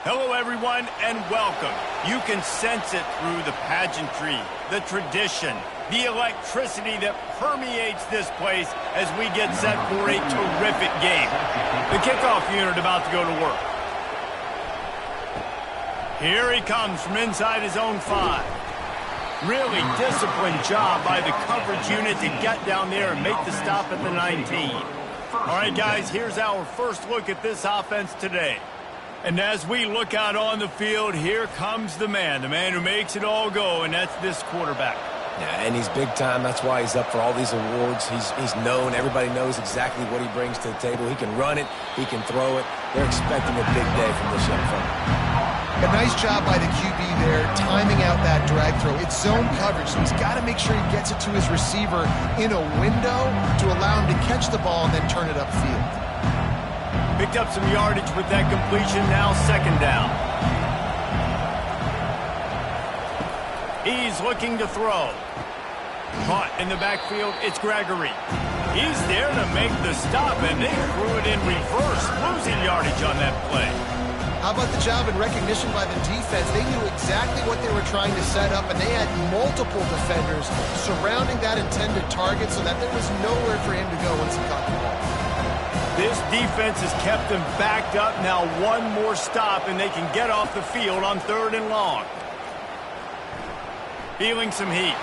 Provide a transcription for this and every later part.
Hello, everyone, and welcome. You can sense it through the pageantry, the tradition, the electricity that permeates this place as we get set for a terrific game. The kickoff unit about to go to work. Here he comes from inside his own 5. Really disciplined job by the coverage unit to get down there and make the stop at the 19. All right, guys, here's our first look at this offense today. And as we look out on the field, here comes the man who makes it all go, and that's this quarterback. Yeah, and he's big time. That's why he's up for all these awards. He's known. Everybody knows exactly what he brings to the table. He can run it. He can throw it. They're expecting a big day from this young fella. A nice job by the QB there, timing out that drag throw. It's zone coverage, so he's got to make sure he gets it to his receiver in a window to allow him to catch the ball and then turn it upfield. Picked up some yardage with that completion, now second down. He's looking to throw. Caught in the backfield, it's Gregory. He's there to make the stop, and they threw it in reverse, losing yardage on that play. How about the job and recognition by the defense? They knew exactly what they were trying to set up, and they had multiple defenders surrounding that intended target so that there was nowhere for him to go once he caught the ball. This defense has kept them backed up. Now one more stop, and they can get off the field on 3rd and long. Feeling some heat.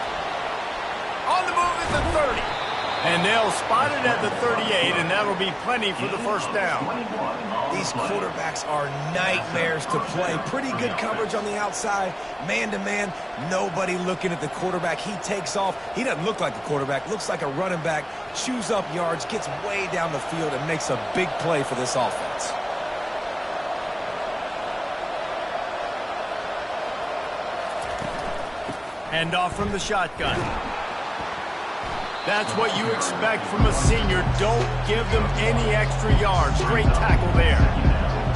On the move at the 30. And they'll spot it at the 38, and that'll be plenty for the first down. These quarterbacks are nightmares to play. Pretty good coverage on the outside. Man-to-man, nobody looking at the quarterback. He takes off. He doesn't look like a quarterback. Looks like a running back. Chews up yards, gets way down the field, and makes a big play for this offense. Hand off from the shotgun. That's what you expect from a senior. Don't give them any extra yards. Great tackle there.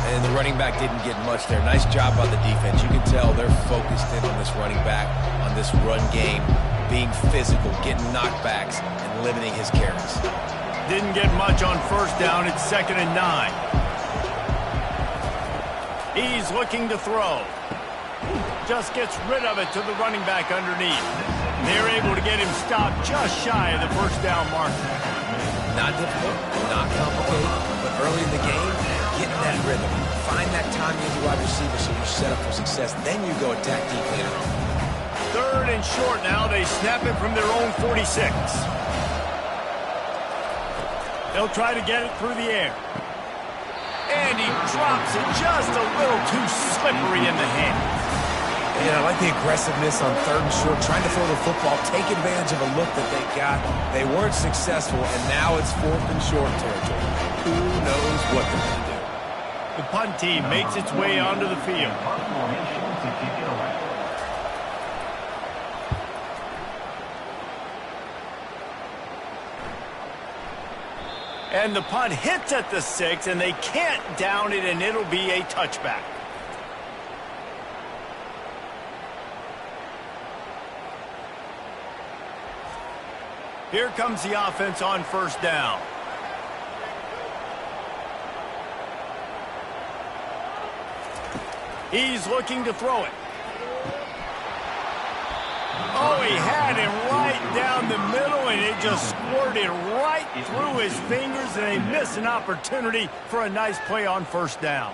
And the running back didn't get much there. Nice job by the defense. You can tell they're focused in on this running back, on this run game, being physical, getting knockbacks, and limiting his carries. Didn't get much on first down. It's 2nd and 9. He's looking to throw. Just gets rid of it to the running back underneath. They're able to get him stopped just shy of the first down mark. Not difficult, not complicated, but early in the game, getting that rhythm. Find that timing as a wide receiver so you're set up for success. Then you go attack deeply. 3rd and short now. They snap it from their own 46. They'll try to get it through the air. And he drops it just a little too slippery in the hands. Yeah, I like the aggressiveness on 3rd and short, trying to throw the football, take advantage of a look that they got. They weren't successful, and now it's 4th and short territory. Who knows what they're going to do? The punt team makes its way onto the field. And the punt hits at the 6, and they can't down it, and it'll be a touchback. Here comes the offense on first down. He's looking to throw it. Oh, he had him right down the middle, and it just squirted right through his fingers, and they miss an opportunity for a nice play on first down.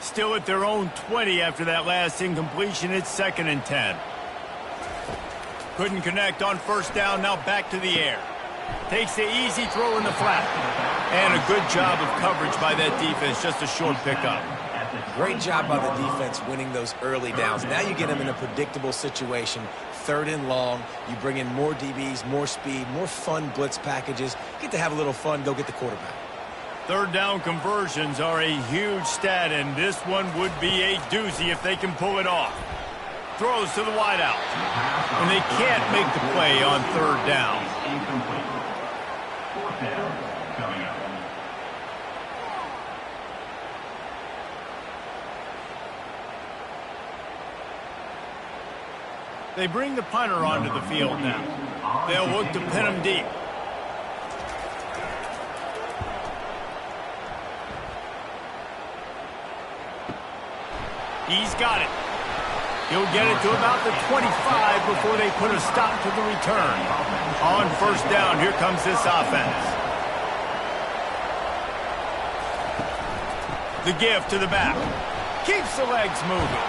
Still at their own 20 after that last incompletion. It's 2nd and 10. Couldn't connect on first down. Now back to the air. Takes the easy throw in the flat. And a good job of coverage by that defense. Just a short pickup. Great job by the defense winning those early downs. Now you get them in a predictable situation. 3rd and long. You bring in more DBs, more speed, more fun blitz packages. Get to have a little fun. Go get the quarterback. 3rd down conversions are a huge stat, and this one would be a doozy if they can pull it off. Throws to the wideout, and they can't make the play on 3rd down. They bring the punter onto the field now. They'll look to pin him deep. He's got it. He'll get it to about the 25 before they put a stop to the return. On first down, here comes this offense. The give to the back. Keeps the legs moving.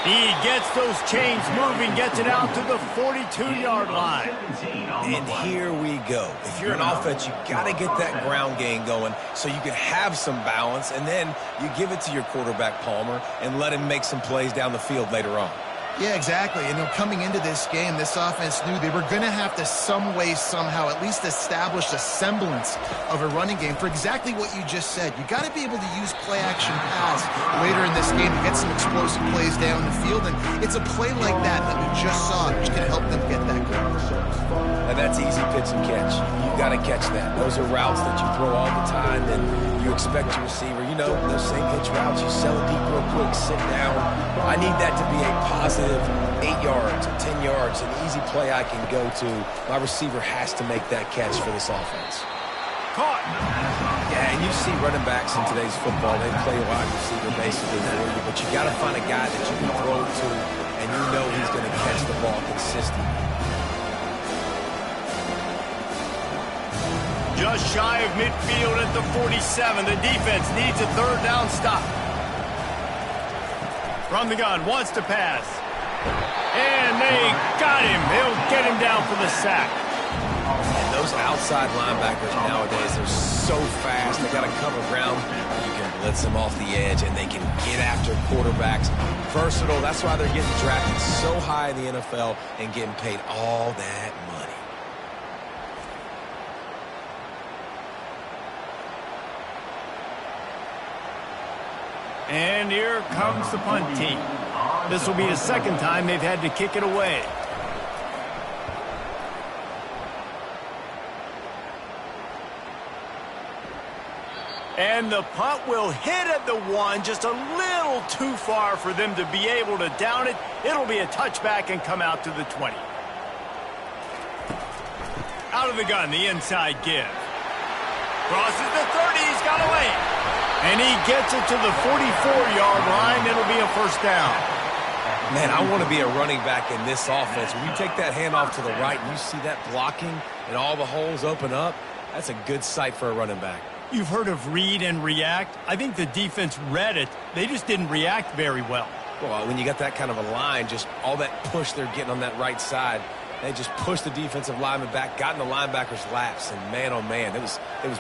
He gets those chains moving, gets it out to the 42-yard line. And here we go. If you're an offense, you got to get that ground game going so you can have some balance, and then you give it to your quarterback, Palmer, and let him make some plays down the field later on. Yeah, exactly. And coming into this game, this offense knew they were going to have to some way, somehow, at least establish a semblance of a running game for exactly what you just said. You got to be able to use play-action pass later in this game to get some explosive plays down the field. And it's a play like that we just saw which can help them get that goal. And that's easy pitch and catch. You got to catch that. Those are routes that you throw all the time, and you expect your receiver, those same pitch routes, you sell it deep real quick, sit down. I need that to be a positive 8 yards or 10 yards, an easy play I can go to. My receiver has to make that catch for this offense. Caught. Yeah, and you see running backs in today's football, they play wide receiver basically for you, but you got to find a guy that you can throw to, and he's going to catch the ball consistently. Just shy of midfield at the 47. The defense needs a third down stop. From the gun, wants to pass. And they got him. They'll get him down for the sack. And those outside linebackers nowadays are so fast. They got to cover ground. You can blitz them off the edge, and they can get after quarterbacks. Versatile. That's why they're getting drafted so high in the NFL and getting paid all that money. And here comes the punt team. This will be the second time they've had to kick it away. And the punt will hit at the 1, just a little too far for them to be able to down it. It'll be a touchback and come out to the 20. Out of the gun, the inside give. Crosses the 30, he's got away. And he gets it to the 44-yard line. It'll be a first down. Man, I want to be a running back in this offense. When you take that handoff to the right and you see that blocking and all the holes open up, that's a good sight for a running back. You've heard of read and react. I think the defense read it. They just didn't react very well. Well, when you got that kind of a line, just all that push they're getting on that right side, they just pushed the defensive lineman back, got in the linebacker's laps, and man, oh man, it was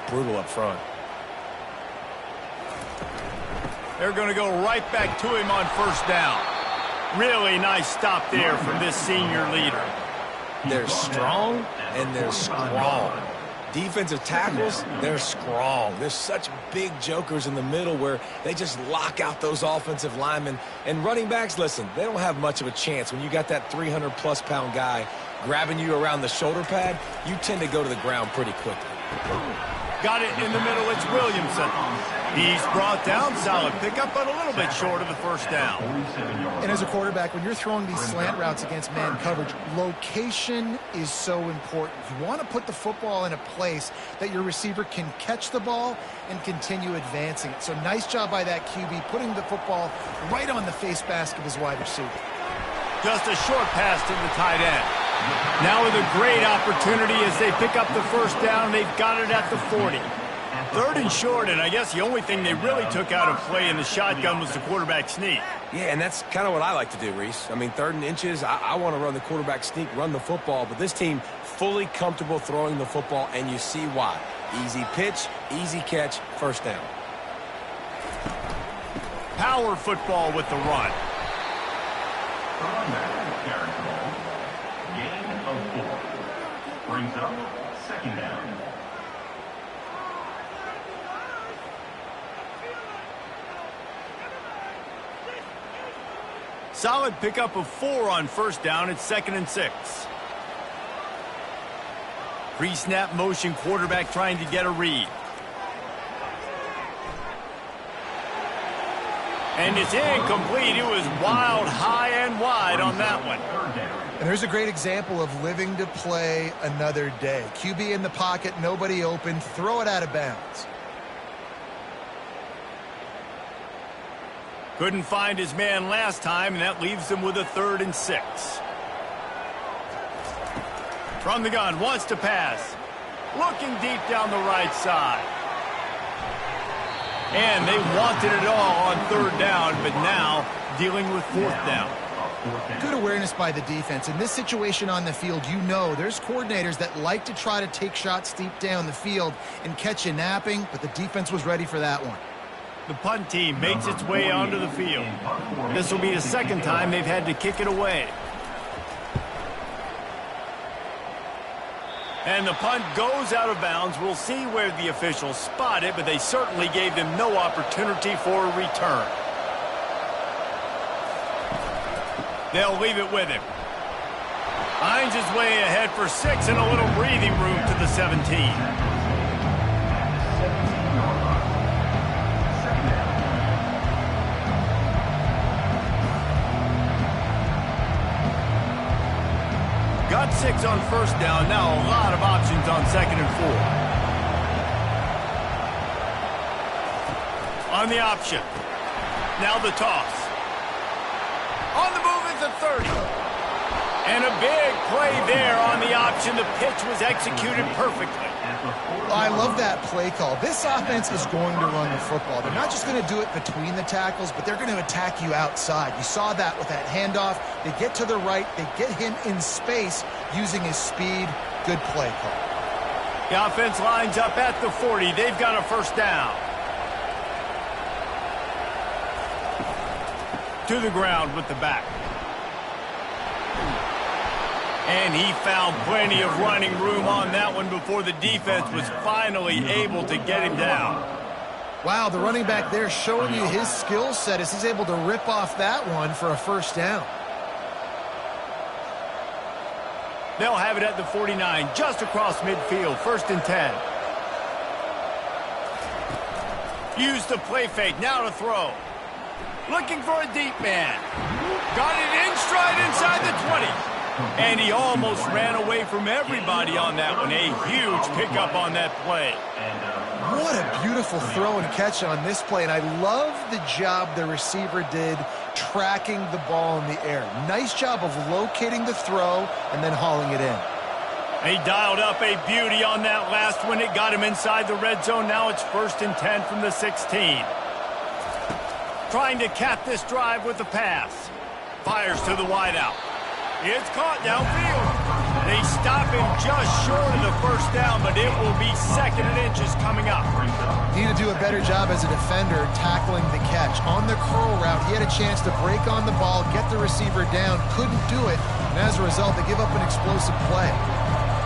brutal up front. They're going to go right back to him on first down. Really nice stop there from this senior leader. They're strong and they're strong. Defensive tackles, they're strong. There's such big jokers in the middle where they just lock out those offensive linemen. And running backs, listen, they don't have much of a chance. When you got that 300-plus pound guy grabbing you around the shoulder pad, you tend to go to the ground pretty quickly. Got it in the middle. It's Williamson. He's brought down. Solid pickup, but a little bit short of the first down. And as a quarterback, when you're throwing these slant routes against man coverage, location is so important. You want to put the football in a place that your receiver can catch the ball and continue advancing it. So nice job by that QB, putting the football right on the face mask of his wide receiver. Just a short pass to the tight end. Now with a great opportunity as they pick up the first down. They've got it at the 40. Third and short, and I guess the only thing they really took out of play in the shotgun was the quarterback sneak. Yeah, and that's kind of what I like to do, Reese. I mean, 3rd and inches, I want to run the quarterback sneak, run the football, but this team fully comfortable throwing the football, and you see why. Easy pitch, easy catch, first down. Power football with the run. Gain of 4. Brings up 2nd down. Solid pickup of 4 on first down. It's 2nd and 6. Pre-snap motion, quarterback trying to get a read. And it's incomplete. It was wild, high and wide on that one. And there's a great example of living to play another day. QB in the pocket, nobody open, throw it out of bounds. Couldn't find his man last time, and that leaves him with a 3rd and 6. From the gun, wants to pass. Looking deep down the right side. And they wanted it all on 3rd down, but now dealing with 4th down. Good awareness by the defense. In this situation on the field, you know there's coordinators that like to try to take shots deep down the field and catch you napping, but the defense was ready for that one. The punt team makes its way onto the field. This will be the 2nd time they've had to kick it away. And the punt goes out of bounds. We'll see where the officials spot it, but they certainly gave them no opportunity for a return. They'll leave it with him. Finds his way ahead for 6 and a little breathing room to the 17. Got 6 on 1st down. Now a lot of options on 2nd and 4. On the option. Now the toss. On the move is the 30. And a big play there on the option. The pitch was executed perfectly. I love that play call. This offense is going to run the football. They're not just going to do it between the tackles, but they're going to attack you outside. You saw that with that handoff. They get to the right. They get him in space using his speed. Good play call. The offense lines up at the 40. They've got a 1st down. To the ground with the back. And he found plenty of running room on that one before the defense was finally able to get him down. Wow, the running back there showing you his skill set as he's able to rip off that one for a 1st down. They'll have it at the 49, just across midfield, 1st and 10. Use the play fake, now to throw. Looking for a deep man. Got it in stride inside the 20. And he almost ran away from everybody on that one. A huge pickup on that play. What a beautiful throw and catch on this play. And I love the job the receiver did tracking the ball in the air. Nice job of locating the throw and then hauling it in. He dialed up a beauty on that last one. It got him inside the red zone. Now it's 1st and 10 from the 16. Trying to cap this drive with the pass. Fires to the wideout. It's caught downfield. They stop him just short of the 1st down, but it will be 2nd and inches coming up. Need to do a better job as a defender tackling the catch. On the curl route, he had a chance to break on the ball, get the receiver down, couldn't do it, and as a result, they give up an explosive play.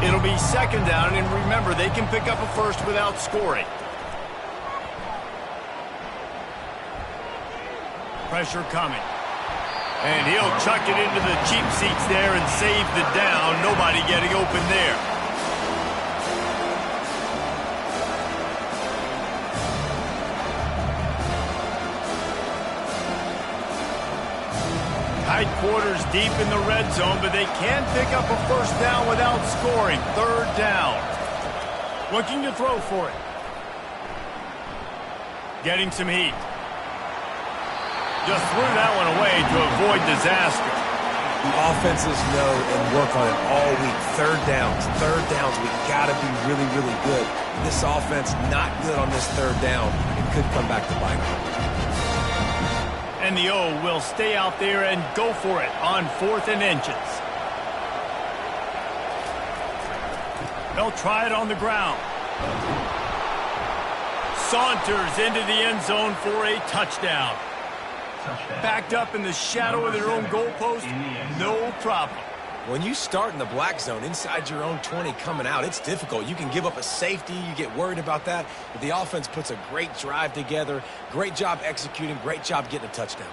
It'll be 2nd down, and remember, they can pick up a 1st without scoring. Pressure coming. And he'll chuck it into the cheap seats there and save the down. Nobody getting open there. Tight quarters deep in the red zone, but they can pick up a 1st down without scoring. 3rd down. Looking to throw for it. Getting some heat. Just threw that one away to avoid disaster. The offenses know and work on it all week. 3rd downs. We got to be really, really good. This offense not good on this 3rd down. It could come back to bite them. And the O will stay out there and go for it on 4th and inches. They'll try it on the ground. Saunters into the end zone for a touchdown. Backed up in the shadow of their own goalpost, no problem. When you start in the black zone inside your own 20 coming out, it's difficult. You can give up a safety. You get worried about that. But the offense puts a great drive together. Great job executing. Great job getting a touchdown.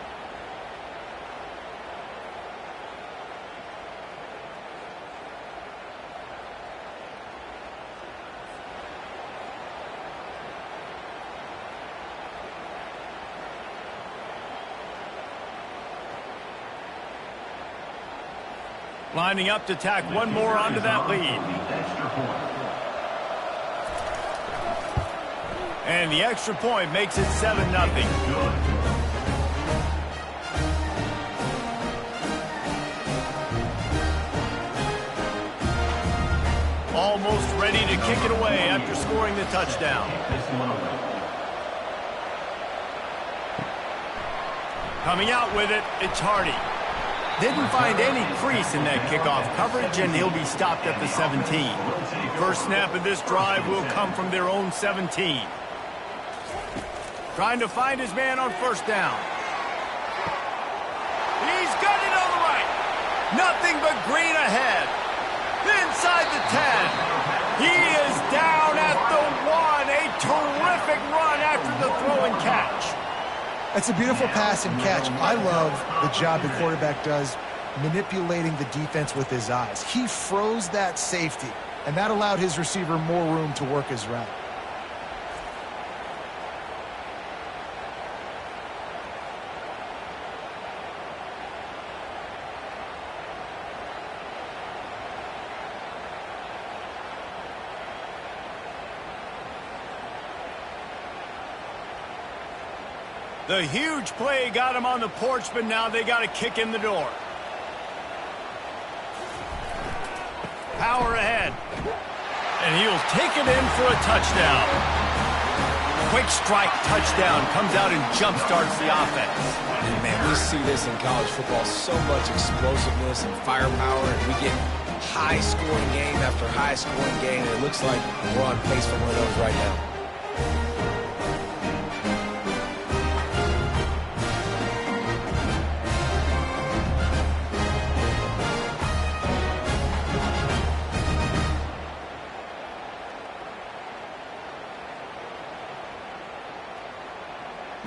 Lining up to tack one more onto that lead. And the extra point makes it 7-0. Almost ready to kick it away after scoring the touchdown. Coming out with it, it's Hardy. Didn't find any crease in that kickoff coverage, and he'll be stopped at the 17. First snap of this drive will come from their own 17. Trying to find his man on first down. He's got it on the right. Nothing but green ahead. Inside the 10. He is down at the 1. A terrific run after the throw and catch. That's a beautiful pass and catch. I love the job the quarterback does manipulating the defense with his eyes. He froze that safety, and that allowed his receiver more room to work his route. The huge play got him on the porch, but now they got to kick in the door. Power ahead. And he'll take it in for a touchdown. Quick strike touchdown comes out and jumpstarts the offense. And man, we see this in college football, so much explosiveness and firepower, and we get high-scoring game after high-scoring game, and it looks like we're on pace for one of those right now.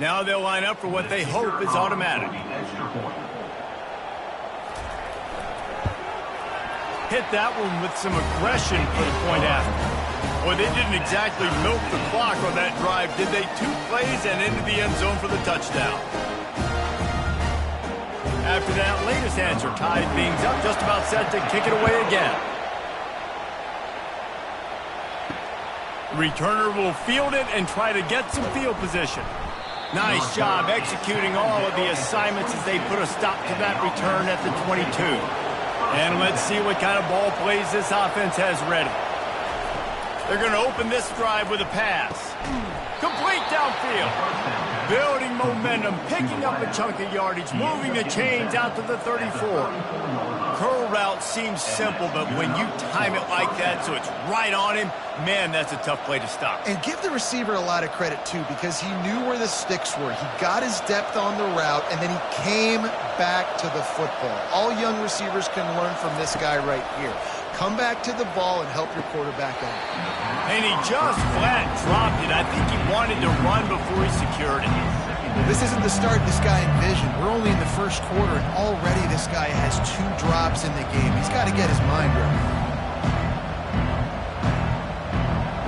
Now they'll line up for what they hope is automatic. Hit that one with some aggression for the point after. Boy, they didn't exactly milk the clock on that drive, did they? 2 plays and into the end zone for the touchdown. After that latest answer tied things up, just about set to kick it away again. Returner will field it and try to get some field position. Nice job executing all of the assignments as they put a stop to that return at the 22. And let's see what kind of ball plays this offense has ready. They're going to open this drive with a pass. Complete downfield. Building momentum, picking up a chunk of yardage, moving the chains out to the 34. Curl route seems simple, but when you time it like that so it's right on him, man, that's a tough play to stop. And give the receiver a lot of credit, too, because he knew where the sticks were. He got his depth on the route, and then he came back to the football. All young receivers can learn from this guy right here. Come back to the ball and help your quarterback out. And he just flat dropped it. I think he wanted to run before he secured it. This isn't the start this guy envisioned. We're only in the first quarter, and already this guy has 2 drops in the game. He's got to get his mind right.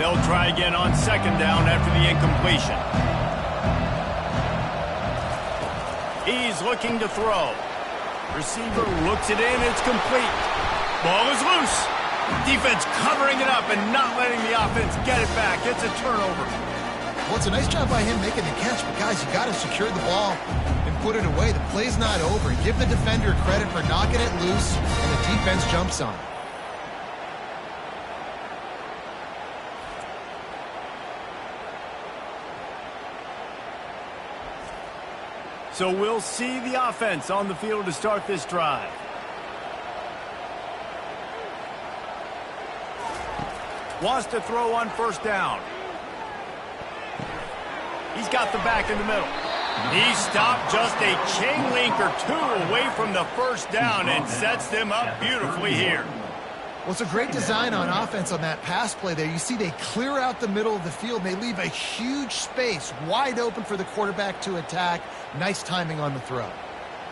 They'll try again on second down after the incompletion. He's looking to throw. Receiver looks it in. It's complete. Ball is loose. Defense covering it up and not letting the offense get it back. It's a turnover. Well, it's a nice job by him making the catch, but guys, you got to secure the ball and put it away. The play's not over. Give the defender credit for knocking it loose, and the defense jumps on it. So we'll see the offense on the field to start this drive. Wants to throw on first down. He's got the back in the middle. He stopped just a chain link or 2 away from the first down and sets them up beautifully here. Well, it's a great design on offense on that pass play there. You see they clear out the middle of the field. They leave a huge space wide open for the quarterback to attack. Nice timing on the throw.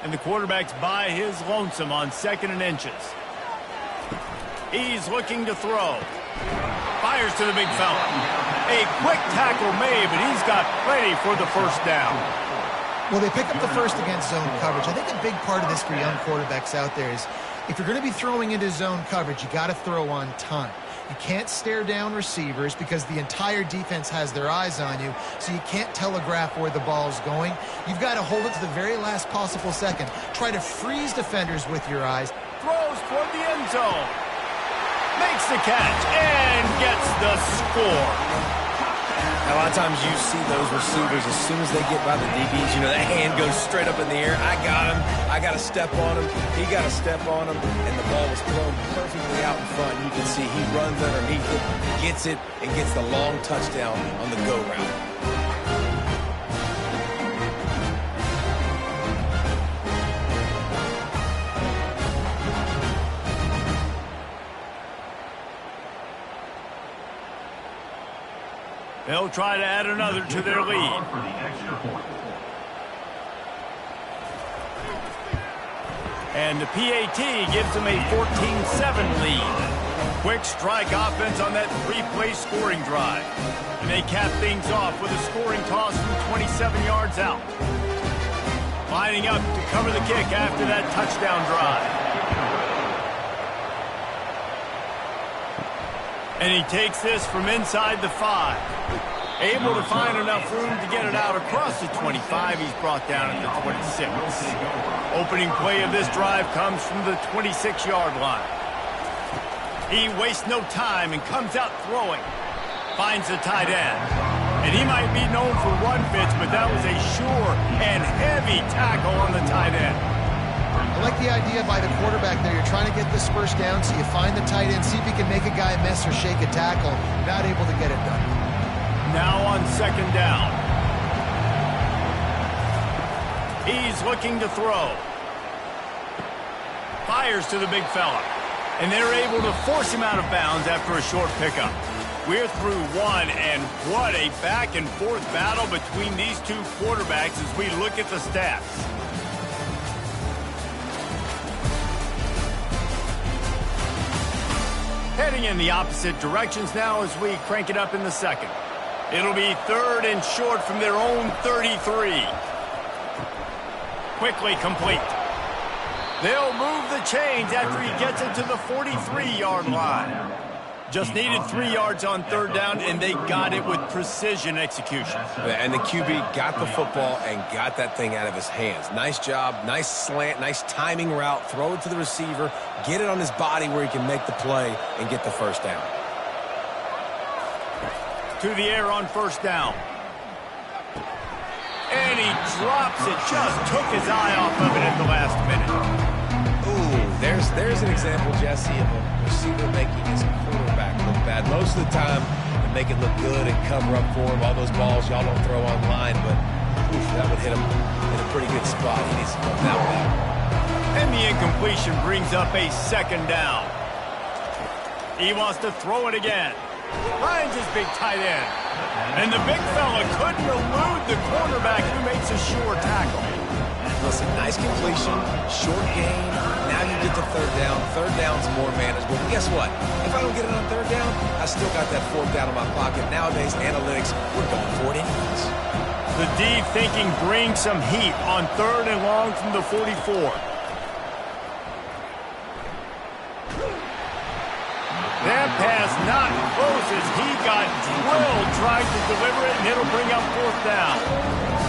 And the quarterback's by his lonesome on 2nd and inches. He's looking to throw. Fires to the big fella. A quick tackle made, but he's got plenty for the first down. Well, they pick up the first against zone coverage. I think a big part of this for young quarterbacks out there is if you're going to be throwing into zone coverage, you got to throw on time. You can't stare down receivers because the entire defense has their eyes on you, so you can't telegraph where the ball's going. You've got to hold it to the very last possible second. Try to freeze defenders with your eyes. Throws toward the end zone. Makes the catch and gets the score. A lot of times you see those receivers, as soon as they get by the DBs, you know, that hand goes straight up in the air. I got him. I got to step on him. He got to step on him. And the ball was thrown perfectly out in front. You can see he runs underneath it, gets it, and gets the long touchdown on the go route. They'll try to add another to their lead. And the PAT gives them a 14-7 lead. Quick strike offense on that three-play scoring drive. And they cap things off with a scoring toss from 27 yards out. Lining up to cover the kick after that touchdown drive. And he takes this from inside the 5. Able to find enough room to get it out across the 25. He's brought down at the 26. Opening play of this drive comes from the 26-yard line. He wastes no time and comes out throwing. Finds the tight end. And he might be known for run fits, but that was a sure and heavy tackle on the tight end. I like the idea by the quarterback there. You're trying to get this first down, so you find the tight end, see if you can make a guy miss or shake a tackle. Not able to get it done. Now on second down. He's looking to throw. Fires to the big fella. And they're able to force him out of bounds after a short pickup. We're through one, and what a back-and-forth battle between these two quarterbacks as we look at the stats. Heading in the opposite directions now as we crank it up in the second. It'll be third and short from their own 33. Quickly complete. They'll move the chains after he gets it to the 43-yard line. Just needed 3 yards on third down, and they got it with precision execution. And the QB got the football and got that thing out of his hands. Nice job, nice slant, nice timing route. Throw it to the receiver, get it on his body where he can make the play and get the first down. To the air on first down. And he drops it. Just took his eye off of it at the last minute. Ooh, there's an example, Jesse, of a receiver making his quarterback look bad. Most of the time, they make it look good and cover up for him. All those balls y'all don't throw on line, but oof, that would hit him in a pretty good spot. He needs to come that way. And the incompletion brings up a second down. He wants to throw it again. Finds his big tight end. And the big fella couldn't elude the quarterback who makes a sure tackle. Listen, nice completion, short gain. Now you get to third down. Third down's more manageable. But guess what? If I don't get it on third down, I still got that fourth down in my pocket. Nowadays, analytics, we're going for it anyways. The deep thinking brings some heat on third and long from the 44. That pass not close as he got drilled trying to deliver it, and it'll bring up fourth down.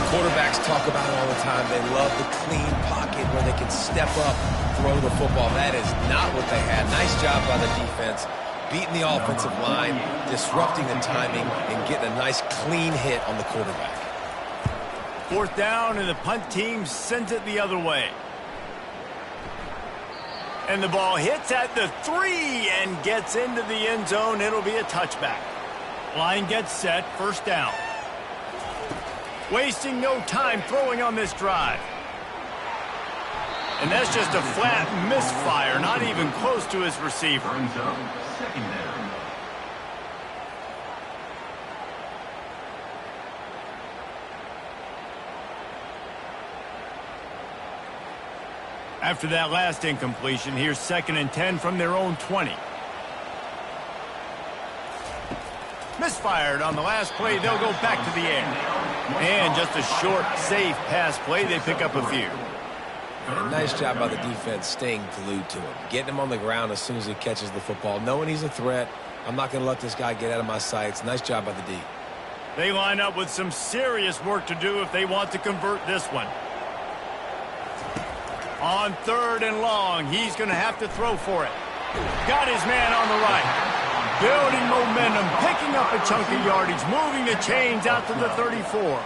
Quarterbacks talk about it all the time. They love the clean pocket where they can step up, throw the football. That is not what they had. Nice job by the defense, beating the offensive line, disrupting the timing, and getting a nice clean hit on the quarterback. Fourth down, and the punt team sends it the other way. And the ball hits at the 3 and gets into the end zone. It'll be a touchback. Line gets set, first down. Wasting no time throwing on this drive. And that's just a flat misfire, not even close to his receiver. After that last incompletion, here's 2nd and 10 from their own 20. Misfired on the last play. They'll go back to the air. And just a short, safe pass play. They pick up a few. And nice job by the defense staying glued to him. Getting him on the ground as soon as he catches the football. Knowing he's a threat. I'm not going to let this guy get out of my sights. Nice job by the D. They line up with some serious work to do if they want to convert this one. On third and long, he's going to have to throw for it. Got his man on the right. Building momentum, picking up a chunk of yardage, moving the chains out to the 34.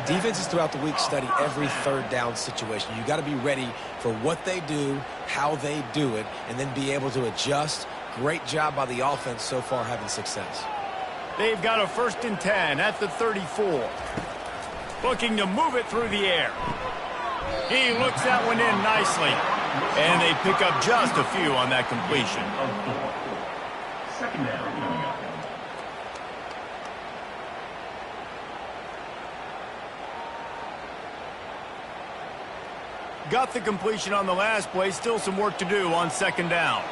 Defenses throughout the week study every third down situation. You got to be ready for what they do, how they do it, and then be able to adjust. Great job by the offense so far having success. They've got a 1st and 10 at the 34. Looking to move it through the air. He looks that one in nicely. And they pick up just a few on that completion. 2nd down coming up. Got the completion on the last play. Still some work to do on 2nd down.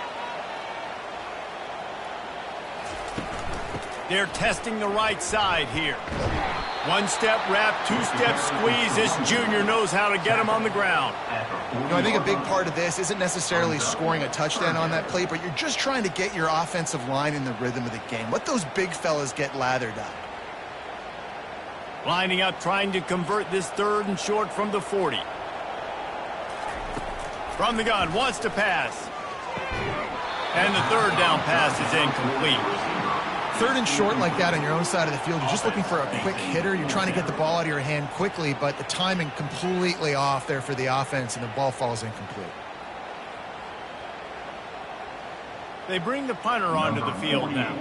They're testing the right side here. 1-step wrap, 2-step squeeze. This junior knows how to get him on the ground. I think a big part of this isn't necessarily scoring a touchdown on that play, but you're just trying to get your offensive line in the rhythm of the game. Let those big fellas get lathered up. Lining up, trying to convert this 3rd and short from the 40. From the gun, wants to pass. And the 3rd down pass is incomplete. 3rd and short like that on your own side of the field, you're just looking for a quick hitter. You're trying to get the ball out of your hand quickly, but the timing completely off there for the offense, and the ball falls incomplete. They bring the punter onto the field now.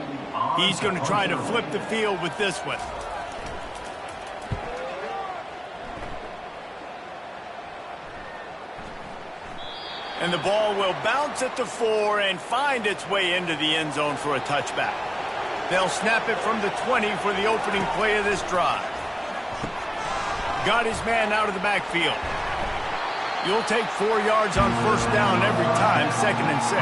He's going to try to flip the field with this one. And the ball will bounce at the 4 and find its way into the end zone for a touchback. They'll snap it from the 20 for the opening play of this drive. Got his man out of the backfield. You'll take 4 yards on 1st down every time, 2nd and 6.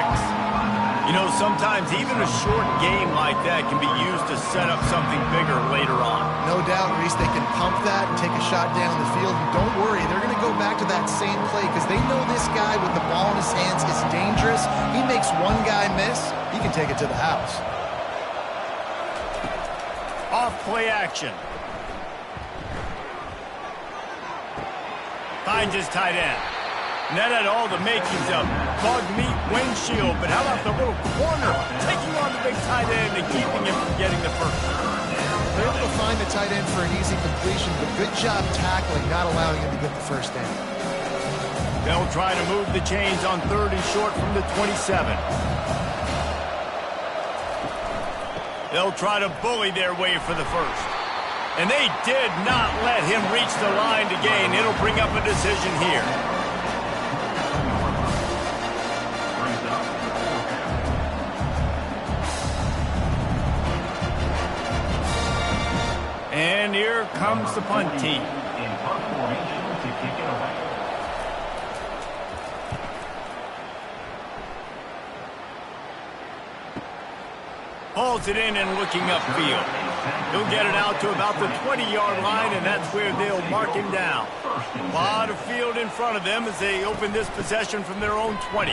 You know, sometimes even a short game like that can be used to set up something bigger later on. No doubt, Reese, they can pump that and take a shot down the field. And don't worry, they're going to go back to that same play because they know this guy with the ball in his hands is dangerous. He makes one guy miss, he can take it to the house. Off play action. Finds his tight end. And that had all the makings of bug meat windshield, but how about the little corner taking on the big tight end and keeping him from getting the 1st? They're able to find the tight end for an easy completion, but good job tackling, not allowing him to get the 1st down. They'll try to move the chains on 3rd and short from the 27. They'll try to bully their way for the 1st. And they did not let him reach the line to gain. It'll bring up a decision here. And here comes the punt team. In punt formation to kick it away. Hauls it in and looking upfield. He'll get it out to about the 20-yard line, and that's where they'll mark him down. A lot of field in front of them as they open this possession from their own 20.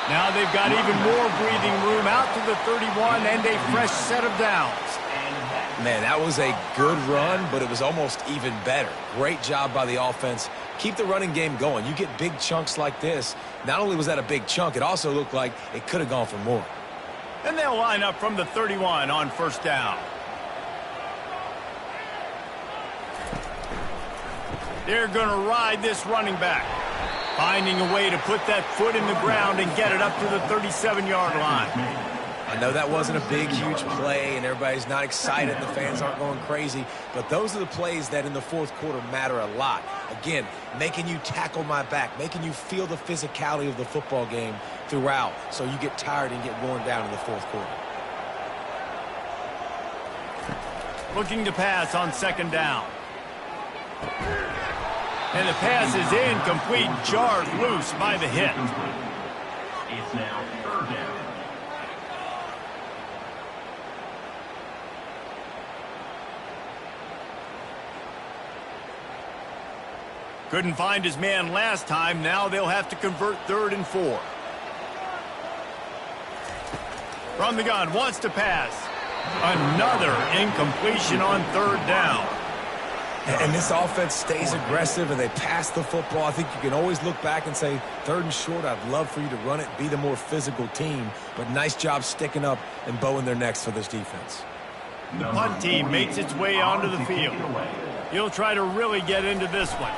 Now they've got even more breathing room out to the 31 and a fresh set of downs. Man, that was a good run, but it was almost even better. Great job by the offense. Keep the running game going. You get big chunks like this. Not only was that a big chunk, it also looked like it could have gone for more. And they'll line up from the 31 on 1st down. They're going to ride this running back, finding a way to put that foot in the ground and get it up to the 37-yard line. I know that wasn't a big, huge play, and everybody's not excited, and the fans aren't going crazy, but those are the plays that in the 4th quarter matter a lot. Again, making you tackle my back, making you feel the physicality of the football game throughout, so you get tired and get worn down in the 4th quarter. Looking to pass on 2nd down. And the pass is incomplete, jarred loose by the hit. It's now 3rd down. Couldn't find his man last time. Now they'll have to convert 3rd and 4. From the gun, wants to pass. Another incompletion on 3rd down. And this offense stays aggressive and they pass the football. I think you can always look back and say, 3rd and short, I'd love for you to run it, be the more physical team. But nice job sticking up and bowing their necks for this defense. The punt team makes its way onto the field. He'll try to really get into this one.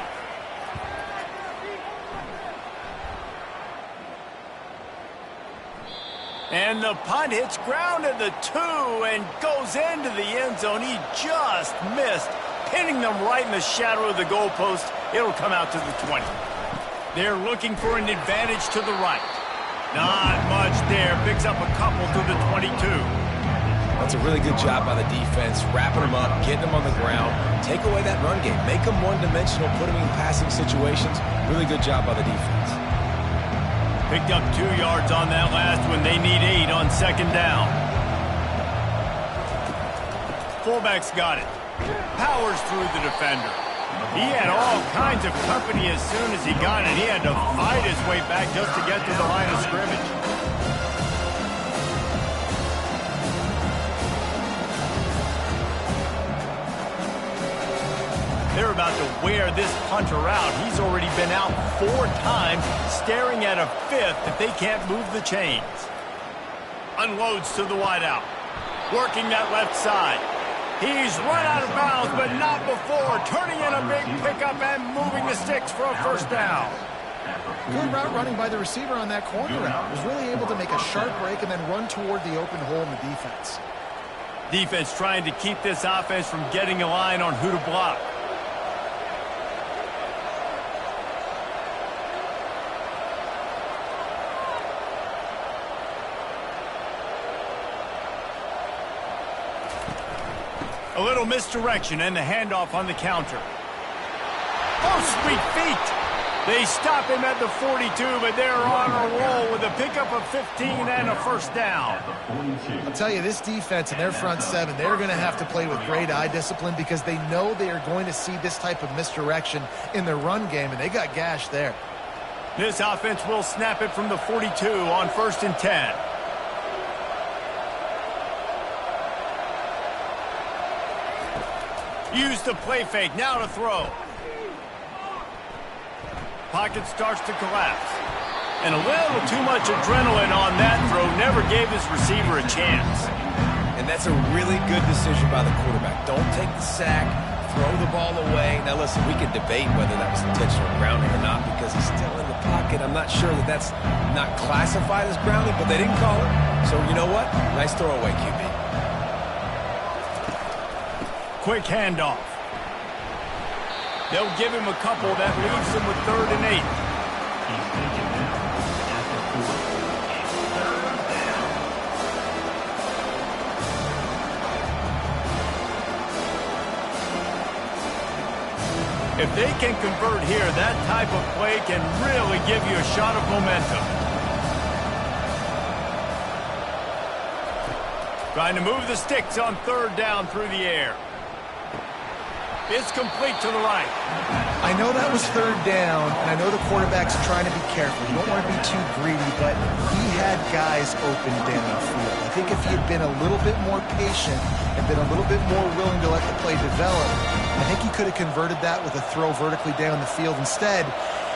And the punt hits ground at the 2 and goes into the end zone. He just missed, pinning them right in the shadow of the goalpost. It'll come out to the 20. They're looking for an advantage to the right. Not much there. Picks up a couple to the 22. That's a really good job by the defense, wrapping them up, getting them on the ground. Take away that run game. Make them one-dimensional, put them in passing situations. Really good job by the defense. Picked up 2 yards on that last one. They need 8 on 2nd down. Fullback's got it. Powers through the defender. He had all kinds of company as soon as he got it. He had to fight his way back just to get to the line of scrimmage. They're about to wear this punter out. He's already been out 4 times, staring at a 5th if they can't move the chains. Unloads to the wideout. Working that left side. He's run out of bounds, but not before. Turning in a big pickup and moving the sticks for a 1st down. Good route running by the receiver on that corner route. Was really able to make a sharp break and then run toward the open hole in the defense. Defense trying to keep this offense from getting a line on who to block. A little misdirection and the handoff on the counter. Oh, sweet feet! They stop him at the 42, but they're on a roll with a pickup of 15 and a 1st down. I'll tell you, this defense and their front 7, they're going to have to play with great eye discipline because they know they are going to see this type of misdirection in their run game, and they got gashed there. This offense will snap it from the 42 on 1st and 10. Use the play fake, now to throw. Pocket starts to collapse. And a little too much adrenaline on that throw. Never gave his receiver a chance. And that's a really good decision by the quarterback. Don't take the sack, throw the ball away. Now listen, we can debate whether that was intentional grounding or not because he's still in the pocket. I'm not sure that that's not classified as grounding, but they didn't call it. So you know what? Nice throwaway, QB. Quick handoff. They'll give him a couple. That leaves him with 3rd and 8. If they can convert here, that type of play can really give you a shot of momentum. Trying to move the sticks on 3rd down through the air. It's complete to the right. I know that was 3rd down, and I know the quarterback's trying to be careful. You don't want to be too greedy, but he had guys open down the field. I think if he had been a little bit more patient and been a little bit more willing to let the play develop, I think he could have converted that with a throw vertically down the field. Instead,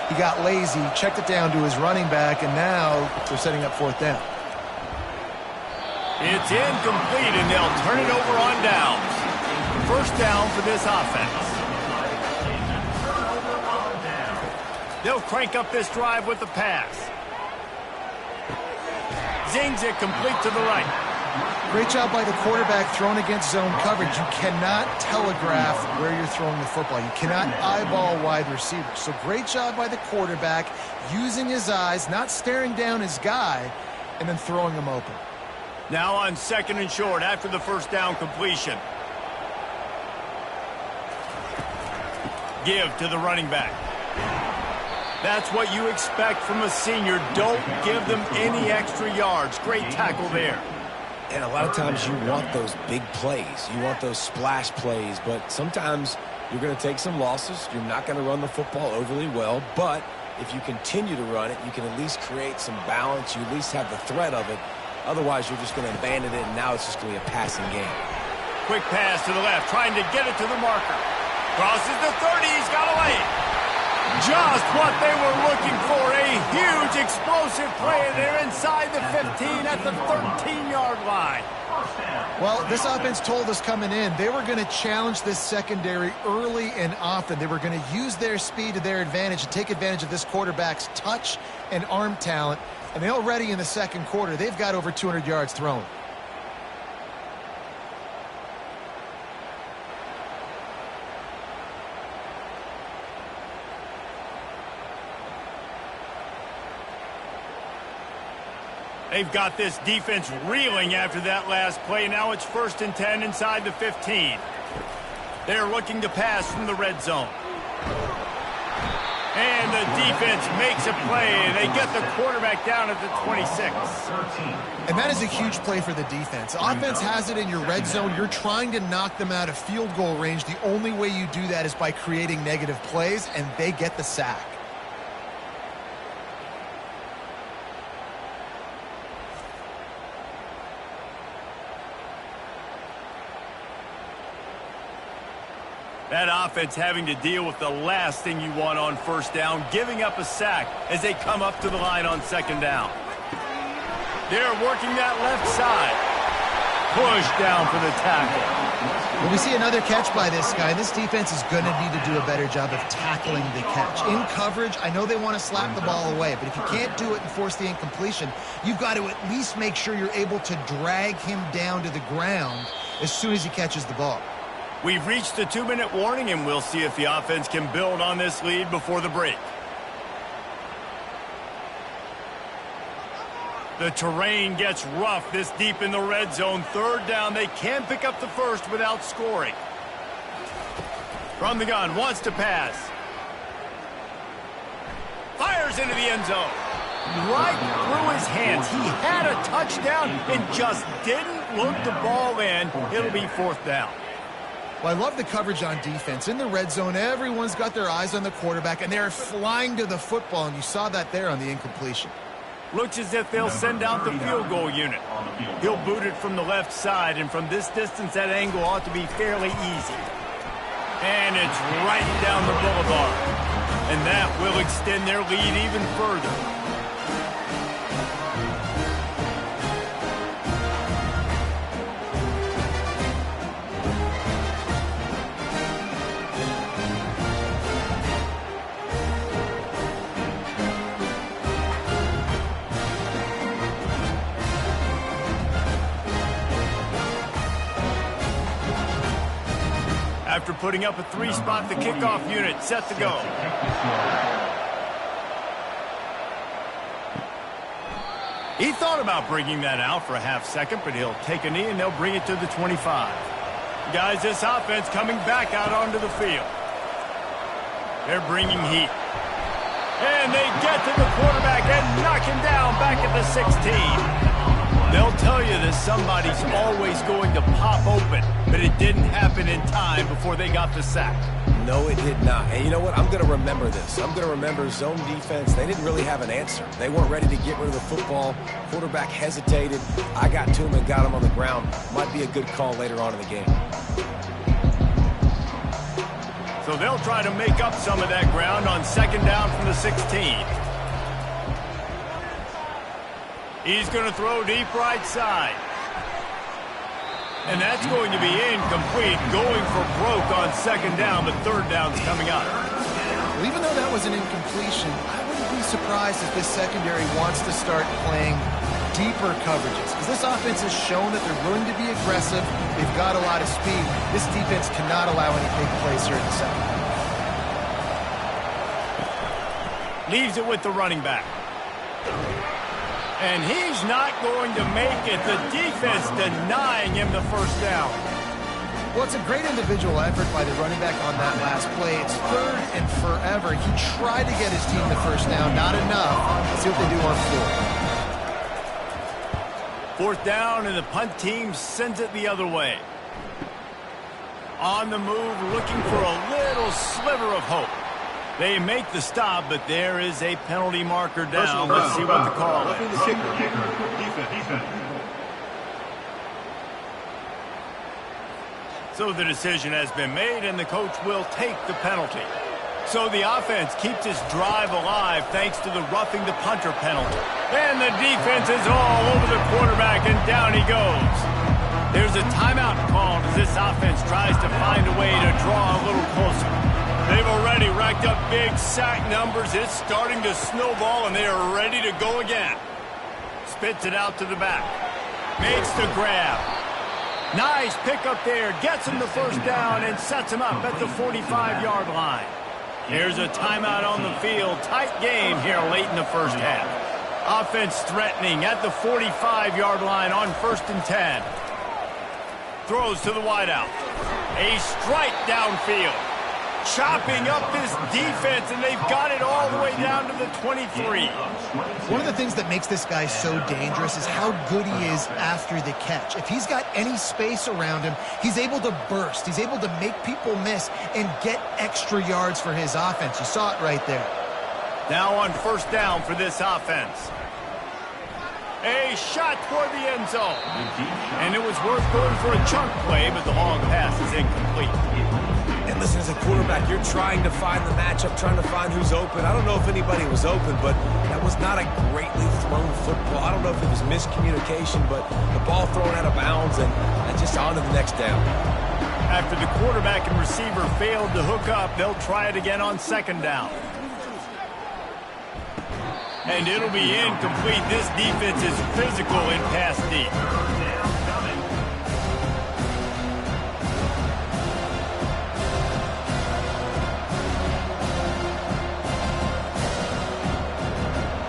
he got lazy, checked it down to his running back, and now they're setting up 4th down. It's incomplete, and they'll turn it over on downs. 1st down for this offense. They'll crank up this drive with the pass. Zings it complete to the right. Great job by the quarterback throwing against zone coverage. You cannot telegraph where you're throwing the football. You cannot eyeball wide receivers. So great job by the quarterback using his eyes, not staring down his guy, and then throwing him open. Now on 2nd and short after the 1st down completion. Give to the running back. That's what you expect from a senior. Don't give them any extra yards. Great tackle there. And a lot of times you want those big plays. You want those splash plays. But sometimes you're going to take some losses. You're not going to run the football overly well. But if you continue to run it, you can at least create some balance. You at least have the threat of it. Otherwise, you're just going to abandon it, and now it's just going to be a passing game. Quick pass to the left, trying to get it to the marker. Crosses the 30. He's got a lane. Just what they were looking for. A huge explosive play. They're inside the 15 at the 13-yard line. Well, this offense told us coming in they were going to challenge this secondary early and often. They were going to use their speed to their advantage and take advantage of this quarterback's touch and arm talent. And they already in the second quarter, they've got over 200 yards thrown. They've got this defense reeling after that last play. Now it's 1st and 10 inside the 15. They're looking to pass from the red zone. And the defense makes a play. They get the quarterback down at the 26. And that is a huge play for the defense. Offense has it in your red zone. You're trying to knock them out of field goal range. The only way you do that is by creating negative plays, and they get the sack. That offense having to deal with the last thing you want on 1st down, giving up a sack as they come up to the line on 2nd down. They're working that left side. Push down for the tackle. When we see another catch by this guy, this defense is going to need to do a better job of tackling the catch. In coverage, I know they want to slap the ball away, but if you can't do it and force the incompletion, you've got to at least make sure you're able to drag him down to the ground as soon as he catches the ball. We've reached the 2-minute warning, and we'll see if the offense can build on this lead before the break. The terrain gets rough this deep in the red zone. 3rd down, they can pick up the first without scoring. From the gun, wants to pass. Fires into the end zone. Right through his hands. He had a touchdown and just didn't look the ball in. It'll be 4th down. Well, I love the coverage on defense. In the red zone, everyone's got their eyes on the quarterback, and they're flying to the football, and you saw that there on the incompletion. Looks as if they'll send out the field goal unit. He'll boot it from the left side, and from this distance, that angle ought to be fairly easy. And it's right down the boulevard. And that will extend their lead even further. After putting up a 3-spot, the kickoff unit set to go. He thought about bringing that out for a half second, but he'll take a knee and they'll bring it to the 25. Guys, this offense coming back out onto the field. They're bringing heat. And they get to the quarterback and knock him down back at the 16. They'll tell you that somebody's always going to pop open, but it didn't happen in time before they got the sack. No, it did not. And you know what? I'm going to remember this. I'm going to remember zone defense. They didn't really have an answer. They weren't ready to get rid of the football. Quarterback hesitated. I got to him and got him on the ground. Might be a good call later on in the game. So they'll try to make up some of that ground on 2nd down from the 16. He's going to throw deep right side. And that's going to be incomplete, going for broke on 2nd down, but 3rd down's coming up. Well, even though that was an incompletion, I wouldn't be surprised if this secondary wants to start playing deeper coverages. Because this offense has shown that they're willing to be aggressive. They've got a lot of speed. This defense cannot allow any big plays here in the second. Leaves it with the running back. And he's not going to make it. The defense denying him the 1st down. Well, it's a great individual effort by the running back on that last play. It's 3rd and forever. He tried to get his team the 1st down. Not enough. Let's see what they do on 4th. 4th down, and the punt team sends it the other way. On the move, looking for a little sliver of hope. They make the stop, but there is a penalty marker down. Let's see what the call is. So the decision has been made, and the coach will take the penalty. So the offense keeps its drive alive thanks to the roughing the punter penalty. And the defense is all over the quarterback, and down he goes. There's a timeout called as this offense tries to find a way to draw a little closer. They've already racked up big sack numbers. It's starting to snowball, and they are ready to go again. Spits it out to the back. Makes the grab. Nice pick up there. Gets him the first down and sets him up at the 45-yard line. Here's a timeout on the field. Tight game here late in the first half. Offense threatening at the 45-yard line on 1st and 10. Throws to the wideout. A strike downfield. Chopping up this defense, and they've got it all the way down to the 23. One of the things that makes this guy so dangerous is how good he is after the catch. If he's got any space around him, he's able to burst. He's able to make people miss and get extra yards for his offense. You saw it right there. Now on 1st down for this offense. A shot toward the end zone. And it was worth going for a chunk play, but the long pass is incomplete. And listen, as a quarterback, you're trying to find the matchup, trying to find who's open. I don't know if anybody was open, but that was not a greatly thrown football. I don't know if it was miscommunication, but the ball thrown out of bounds and just on to the next down. After the quarterback and receiver failed to hook up, they'll try it again on 2nd down. And it'll be incomplete. This defense is physical in pass deep.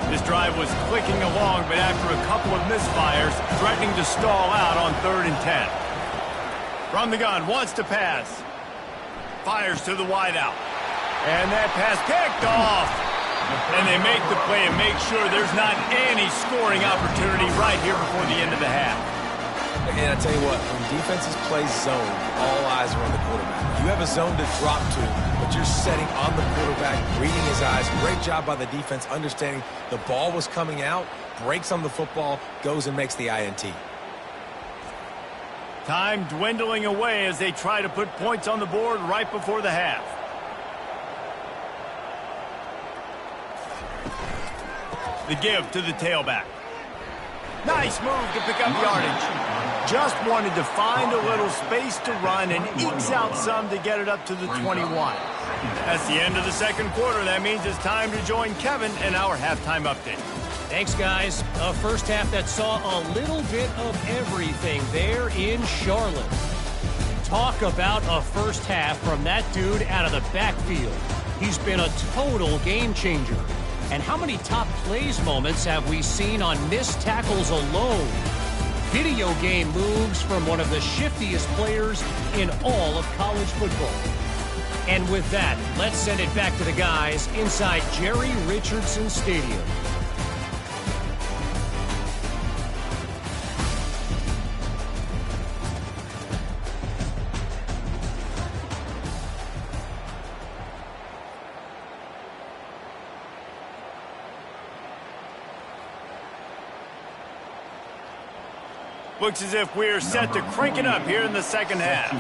This drive was clicking along, but after a couple of misfires, threatening to stall out on 3rd and 10. From the gun, wants to pass. Fires to the wideout. And that pass picked off. And they make the play and make sure there's not any scoring opportunity right here before the end of the half. And I tell you what, when defenses play zone, all eyes are on the quarterback. You have a zone to drop to, but you're setting on the quarterback, reading his eyes. Great job by the defense, understanding the ball was coming out, breaks on the football, goes and makes the INT. Time dwindling away as they try to put points on the board right before the half. The give to the tailback. Nice move to pick up yardage. Just wanted to find a little space to run and ekes out some to get it up to the 21. That's the end of the 2nd quarter. That means it's time to join Kevin in our halftime update. Thanks, guys. A first half that saw a little bit of everything there in Charlotte. Talk about a first half from that dude out of the backfield. He's been a total game changer. And how many top plays moments have we seen on missed tackles alone? Video game moves from one of the shiftiest players in all of college football. And with that, let's send it back to the guys inside Jerry Richardson Stadium. Looks as if we're set to crank it up here in the 2nd half.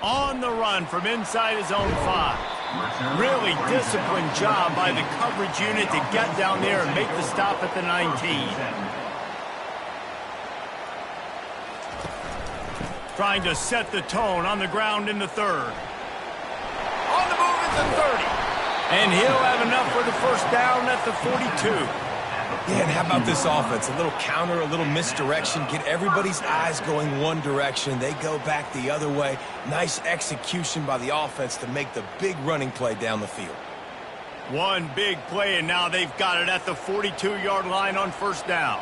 On the run from inside his own 5. Really disciplined job by the coverage unit to get down there and make the stop at the 19. Trying to set the tone on the ground in the 3rd. On the move at the 30. And he'll have enough for the first down at the 42. Yeah, and how about this offense? A little counter, a little misdirection, get everybody's eyes going one direction. They go back the other way. Nice execution by the offense to make the big running play down the field. One big play, and now they've got it at the 42-yard line on 1st down.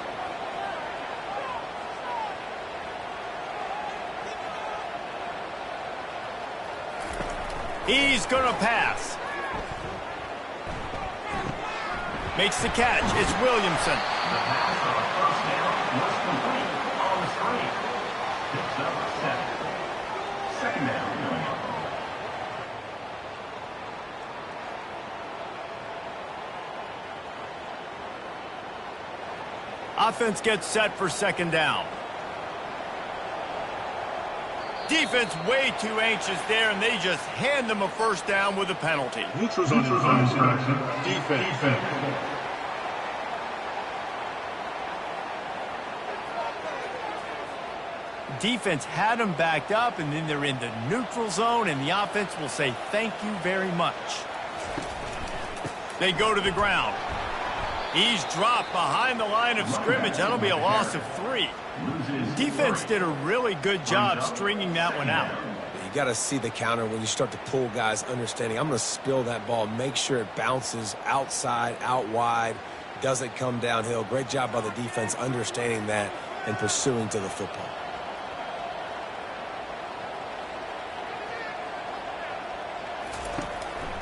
He's going to pass. Makes the catch. It's Williamson. The pass on 1st down was complete on the screen. Picks up 7. 2nd down coming up. Offense gets set for 2nd down. Defense way too anxious there, and they just hand them a first down with a penalty. Neutrals on infraction. Defense. Defense had them backed up, and then they're in the neutral zone, and the offense will say thank you very much. They go to the ground. He's dropped behind the line of scrimmage. That'll be a loss of 3. Defense did a really good job stringing that one out. You got to see the counter when you start to pull guys, understanding I'm going to spill that ball, make sure it bounces outside, out wide, doesn't come downhill. Great job by the defense understanding that and pursuing to the football.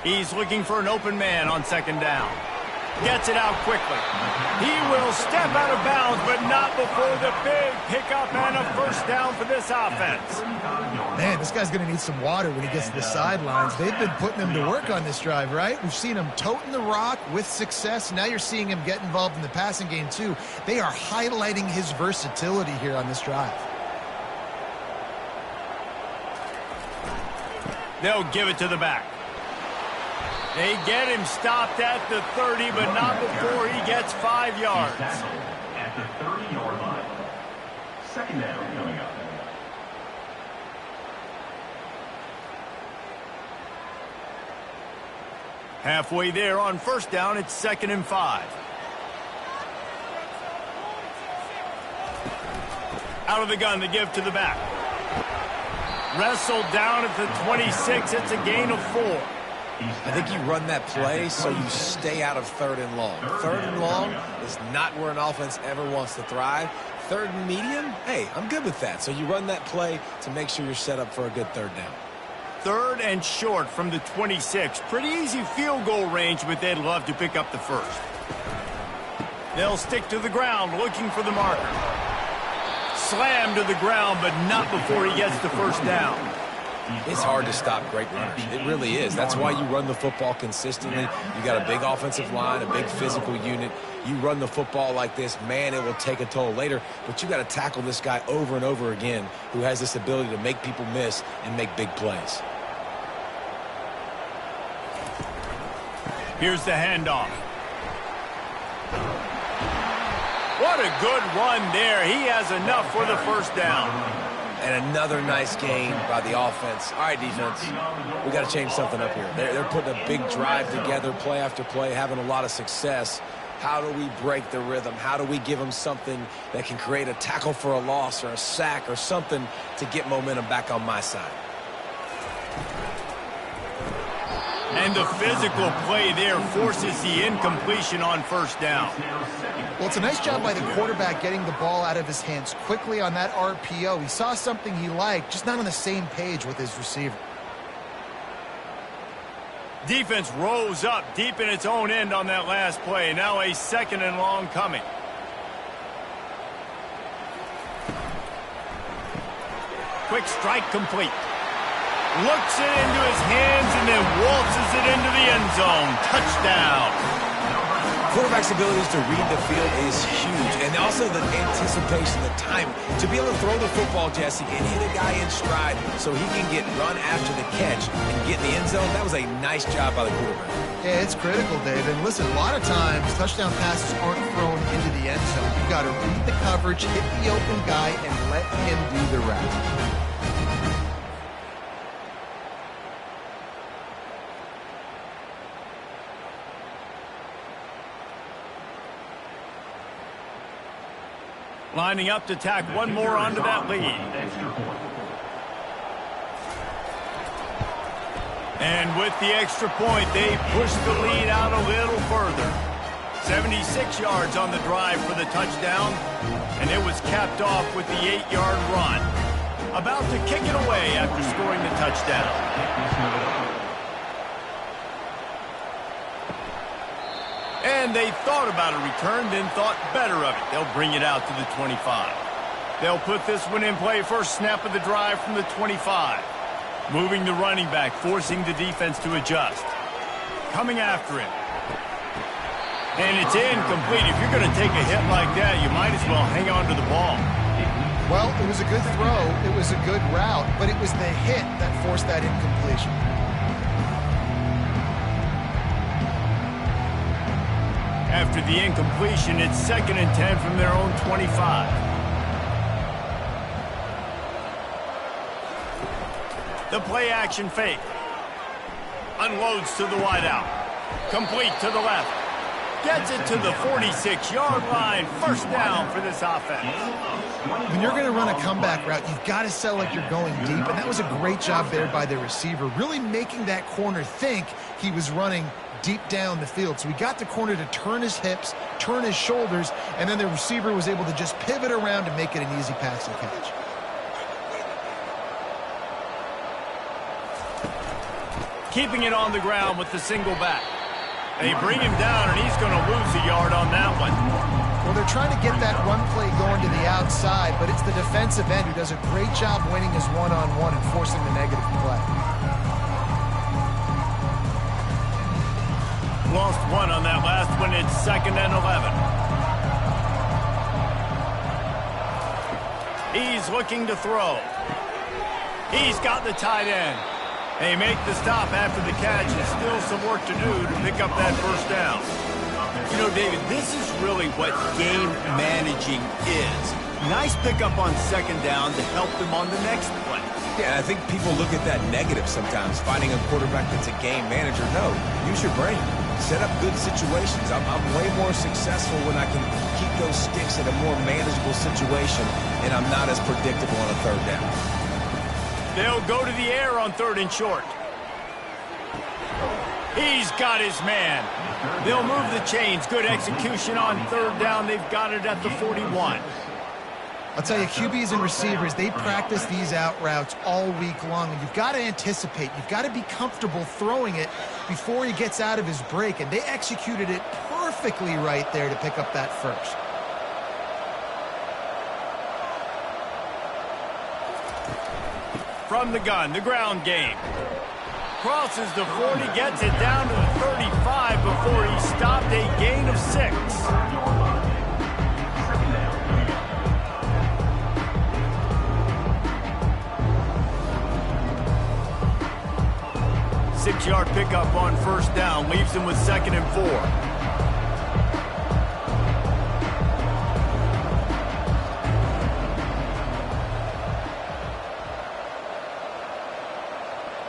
He's looking for an open man on second down. Gets it out quickly. He will step out of bounds, but not before the big pickup and a first down for this offense. Man, this guy's going to need some water when he gets to the sidelines. They've been putting him to work on this drive, right? We've seen him toting the rock with success. Now you're seeing him get involved in the passing game, too. They are highlighting his versatility here on this drive. They'll give it to the back. They get him stopped at the 30, but not before he gets 5 yards. At the 30-yard line. Second down coming up. Halfway there on first down, it's 2nd and 5. Out of the gun, they give to the back. Wrestled down at the 26, it's a gain of 4. I think you run that play so you stay out of 3rd and long. 3rd and long is not where an offense ever wants to thrive. 3rd and medium, hey, I'm good with that. So you run that play to make sure you're set up for a good 3rd down. 3rd and short from the 26. Pretty easy field goal range, but they'd love to pick up the first. They'll stick to the ground looking for the marker. Slammed to the ground, but not before he gets the first down. It's hard to stop great runners. It really is. That's why you run the football consistently. You got a big offensive line, a big physical unit. You run the football like this, man, it will take a toll later. But you got to tackle this guy over and over again who has this ability to make people miss and make big plays. Here's the handoff. What a good run there. He has enough for the first down. And another nice gain by the offense. All right, defense, we got to change something up here. They're putting a big drive together, play after play, having a lot of success. How do we break the rhythm? How do we give them something that can create a tackle for a loss or a sack or something to get momentum back on my side? And the physical play there forces the incompletion on first down. Well, it's a nice job by the quarterback getting the ball out of his hands quickly on that RPO. He saw something he liked, just not on the same page with his receiver. Defense rose up deep in its own end on that last play. Now a 2nd and long coming. Quick strike complete. Looks it into his hands and then waltzes it into the end zone. Touchdown. Quarterback's abilities to read the field is huge, and also the anticipation, the timing. To be able to throw the football, Jesse, and hit a guy in stride so he can get run after the catch and get in the end zone, that was a nice job by the quarterback. Yeah, it's critical, Dave. And listen, a lot of times touchdown passes aren't thrown into the end zone. You've got to read the coverage, hit the open guy, and let him do the rest. Lining up to tack one more onto that lead. And with the extra point, they push the lead out a little further. 76 yards on the drive for the touchdown, and it was capped off with the 8-yard run. About to kick it away after scoring the touchdown. And they thought about a return, then thought better of it. They'll bring it out to the 25. They'll put this one in play first snap of the drive from the 25. Moving the running back, forcing the defense to adjust. Coming after him. And it's incomplete. If you're going to take a hit like that, you might as well hang on to the ball. Well, it was a good throw, it was a good route, but it was the hit that forced that incompletion. After the incompletion, it's 2nd and 10 from their own 25. The play action fake. Unloads to the wideout. Complete to the left. Gets it to the 46-yard line. First down for this offense. When you're going to run a comeback route, you've got to sell like you're going deep, and that was a great job there by the receiver, really making that corner think he was running deep down the field. So he got the corner to turn his hips, turn his shoulders, and then the receiver was able to just pivot around and make it an easy pass and catch. Keeping it on the ground with the single back. They bring him down, and he's going to lose a yard on that one. Well, they're trying to get that run play going to the outside, but it's the defensive end who does a great job winning his one-on-one and forcing the negative play. Lost one on that last one. It's 2nd and 11. He's looking to throw. He's got the tight end. They make the stop after the catch, and still some work to do to pick up that first down. You know, David, this is really what game managing is. Nice pickup on 2nd down to help them on the next play. Yeah, I think people look at that negative sometimes, finding a quarterback that's a game manager. No, use your brain. Set up good situations. I'm way more successful when I can keep those sticks in a more manageable situation, and I'm not as predictable on a 3rd down. They'll go to the air on 3rd and short. He's got his man. They'll move the chains. Good execution on 3rd down. They've got it at the 41. I'll tell you, QBs and receivers, they practice these out routes all week long, and you've got to anticipate. You've got to be comfortable throwing it before he gets out of his break, and they executed it perfectly right there to pick up that first. From the gun, the ground game. Crosses the 40, gets it down to the 35 before he stopped, a gain of 6. 6-yard pickup on 1st down, leaves him with 2nd and 4.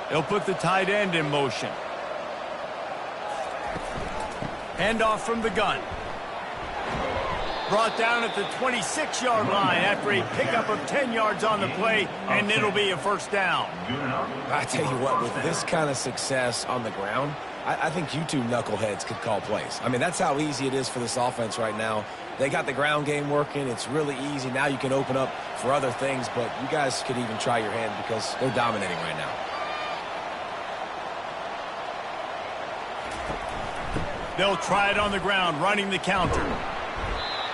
They'll put the tight end in motion. Handoff from the gun. Brought down at the 26-yard line after a pickup of 10 yards on the play, and it'll be a first down. I tell you what, with this kind of success on the ground, I think you two knuckleheads could call plays. I mean, that's how easy it is for this offense right now. They got the ground game working. It's really easy. Now you can open up for other things, but you guys could even try your hand because they're dominating right now. They'll try it on the ground, running the counter.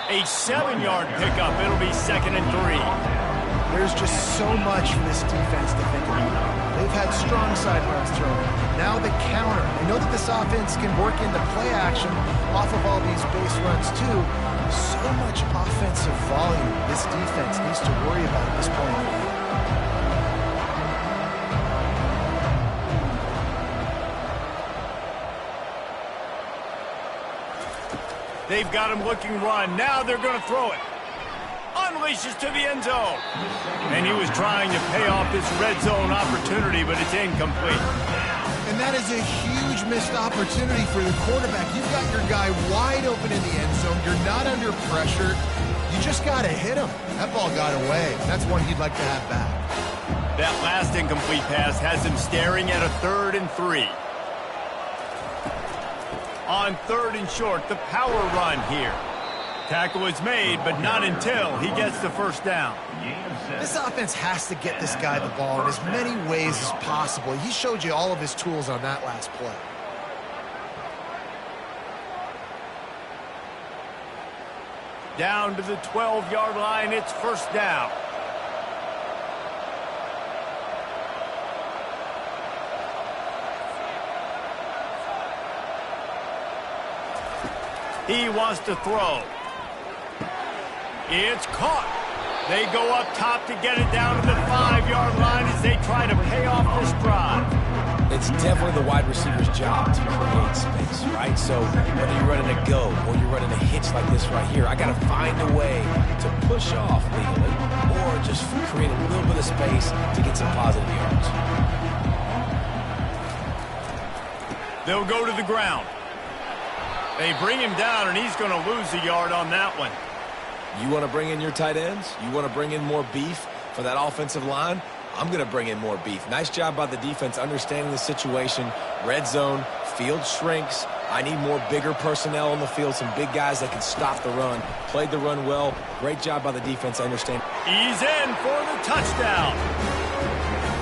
A 7-yard pickup. It'll be 2nd and 3. There's just so much for this defense to think about. They've had strong side runs thrown. Now the counter. I know that this offense can work into play action off of all these base runs too. So much offensive volume this defense needs to worry about at this point. They've got him looking run. Now they're going to throw it. Unleashes to the end zone. And he was trying to pay off this red zone opportunity, but it's incomplete. And that is a huge missed opportunity for the quarterback. You've got your guy wide open in the end zone. You're not under pressure. You just got to hit him. That ball got away. That's one he'd like to have back. That last incomplete pass has him staring at a 3rd and 3. On 3rd and short, the power run here. Tackle is made, but not until he gets the first down. This offense has to get this guy the ball in as many ways as possible. He showed you all of his tools on that last play. Down to the 12-yard line, it's first down. He wants to throw. It's caught. They go up top to get it down to the 5-yard line as they try to pay off this drive. It's definitely the wide receiver's job to create space, right? So whether you're running a go or you're running a hitch like this right here, I got to find a way to push off legally or just create a little bit of space to get some positive yards. They'll go to the ground. They bring him down, and he's going to lose a yard on that one. You want to bring in your tight ends? You want to bring in more beef for that offensive line? I'm going to bring in more beef. Nice job by the defense understanding the situation. Red zone, field shrinks. I need more bigger personnel on the field, some big guys that can stop the run. Played the run well. Great job by the defense understanding. He's in for the touchdown.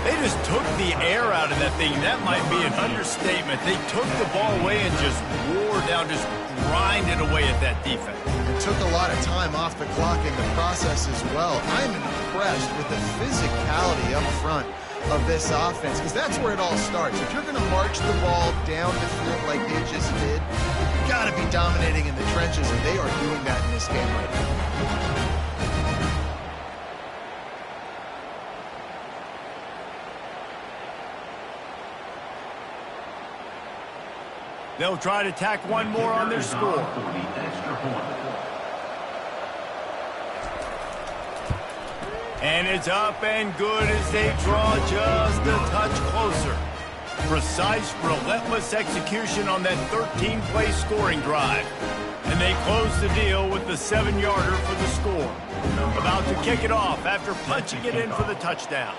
They just took the air out of that thing. That might be an understatement. They took the ball away and just wore down, just grinded away at that defense. It took a lot of time off the clock in the process as well. I'm impressed with the physicality up front of this offense, because that's where it all starts. If you're going to march the ball down the field like they just did, you've got to be dominating in the trenches, and they are doing that in this game right now. They'll try to tack one more on their score. And it's up and good as they draw just a touch closer. Precise, relentless execution on that 13-play scoring drive. And they close the deal with the 7-yarder for the score. About to kick it off after punching it in for the touchdown.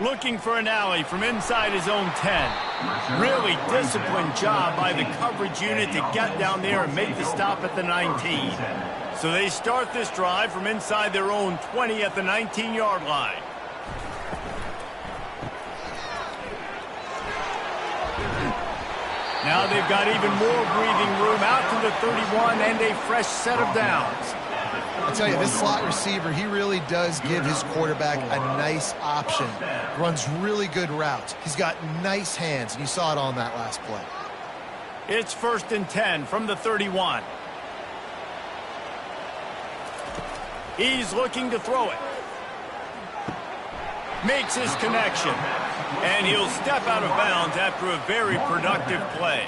Looking for an alley from inside his own 10. Really disciplined job by the coverage unit to get down there and make the stop at the 19. So they start this drive from inside their own 20 at the 19-yard line. Now they've got even more breathing room out to the 31 and a fresh set of downs. I tell you, this slot receiver, he really does give his quarterback a nice option. Runs really good routes. He's got nice hands, and you saw it on that last play. It's 1st and 10 from the 31. He's looking to throw it. Makes his connection. And he'll step out of bounds after a very productive play.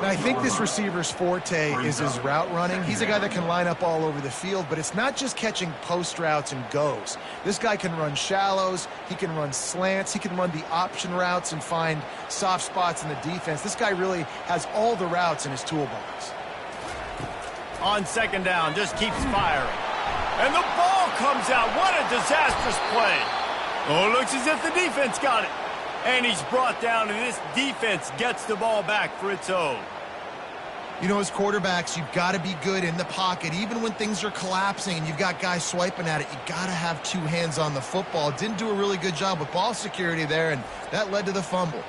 Now, I think this receiver's forte is his route running. He's a guy that can line up all over the field, but it's not just catching post routes and goes. This guy can run shallows, he can run slants, he can run the option routes and find soft spots in the defense. This guy really has all the routes in his toolbox. On 2nd down, just keeps firing. And the ball comes out. What a disastrous play. Oh, it looks as if the defense got it. And he's brought down, and this defense gets the ball back for its own. You know, as quarterbacks, you've got to be good in the pocket. Even when things are collapsing and you've got guys swiping at it, you got to have 2 hands on the football. Didn't do a really good job with ball security there, and that led to the fumble.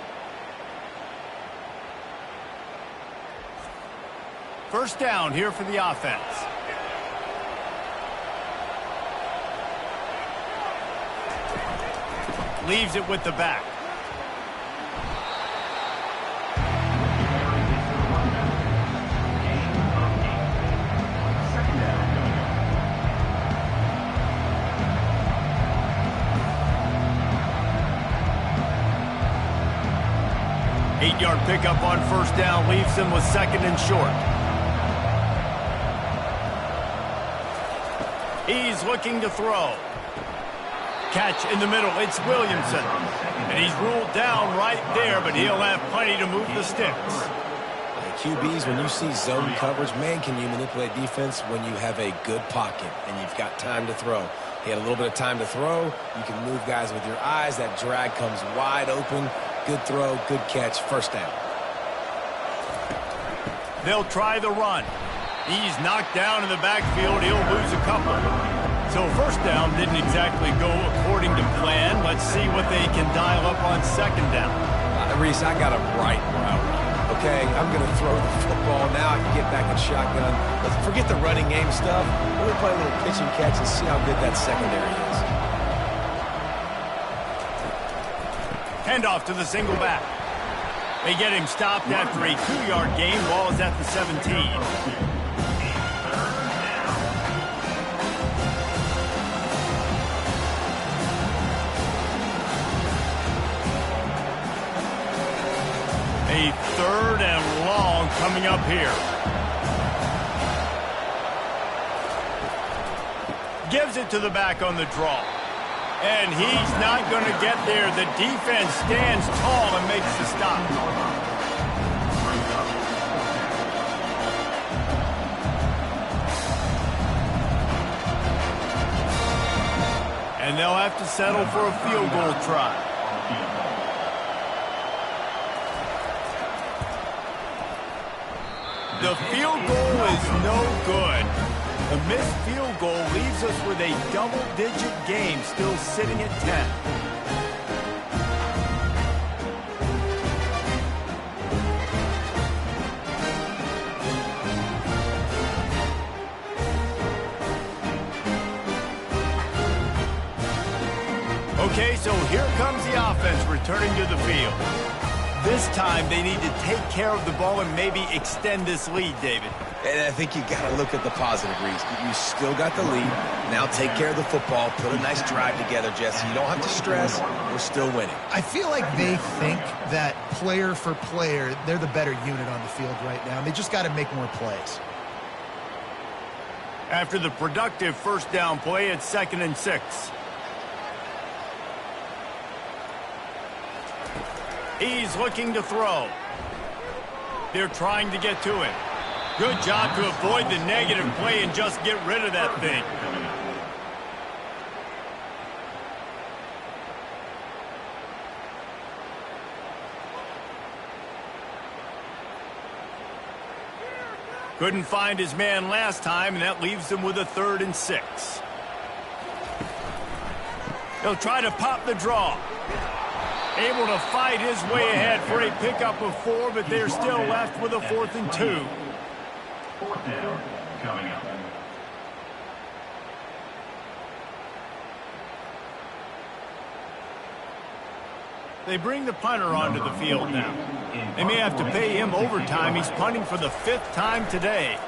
1st down here for the offense. Leaves it with the back. Eight-yard pickup on 1st down leaves him with 2nd and short. He's looking to throw. Catch in the middle. It's Williamson. And he's ruled down right there, but he'll have plenty to move the sticks. QBs, when you see zone coverage, man, can you manipulate defense when you have a good pocket and you've got time to throw. He had a little bit of time to throw. You can move guys with your eyes. That drag comes wide open. Good throw, good catch, 1st down. They'll try the run. He's knocked down in the backfield. He'll lose a couple. So 1st down didn't exactly go according to plan. Let's see what they can dial up on 2nd down. Reese, I got a right route. Okay, I'm going to throw the football. Now I can get back in shotgun. Let's forget the running game stuff. Let me play a little pitch and catch and see how good that secondary is. Handoff to the single back. They get him stopped after a 2-yard gain. Ball is at the 17. A 3rd and long coming up here. Gives it to the back on the draw. And he's not going to get there. The defense stands tall and makes the stop. And they'll have to settle for a field goal try. The field goal is no good. The missed field goal leaves us with a double-digit game, still sitting at 10. Okay, so here comes the offense returning to the field. This time they need to take care of the ball and maybe extend this lead, David. And I think you got to look at the positive, Reese. You still got the lead. Now take care of the football. Put a nice drive together, Jesse. You don't have to stress. We're still winning. I feel like they think that player for player, they're the better unit on the field right now. And they just got to make more plays. After the productive first down play, it's 2nd and 6. He's looking to throw. They're trying to get to it. Good job to avoid the negative play and just get rid of that thing. Couldn't find his man last time, and that leaves him with a 3rd and 6. He'll try to pop the draw. Able to fight his way ahead for a pickup of 4, but they're still left with a 4th and 2. 4th down coming up. They bring the punter onto the field now. They may have to pay him overtime. He's punting for the 5th time today.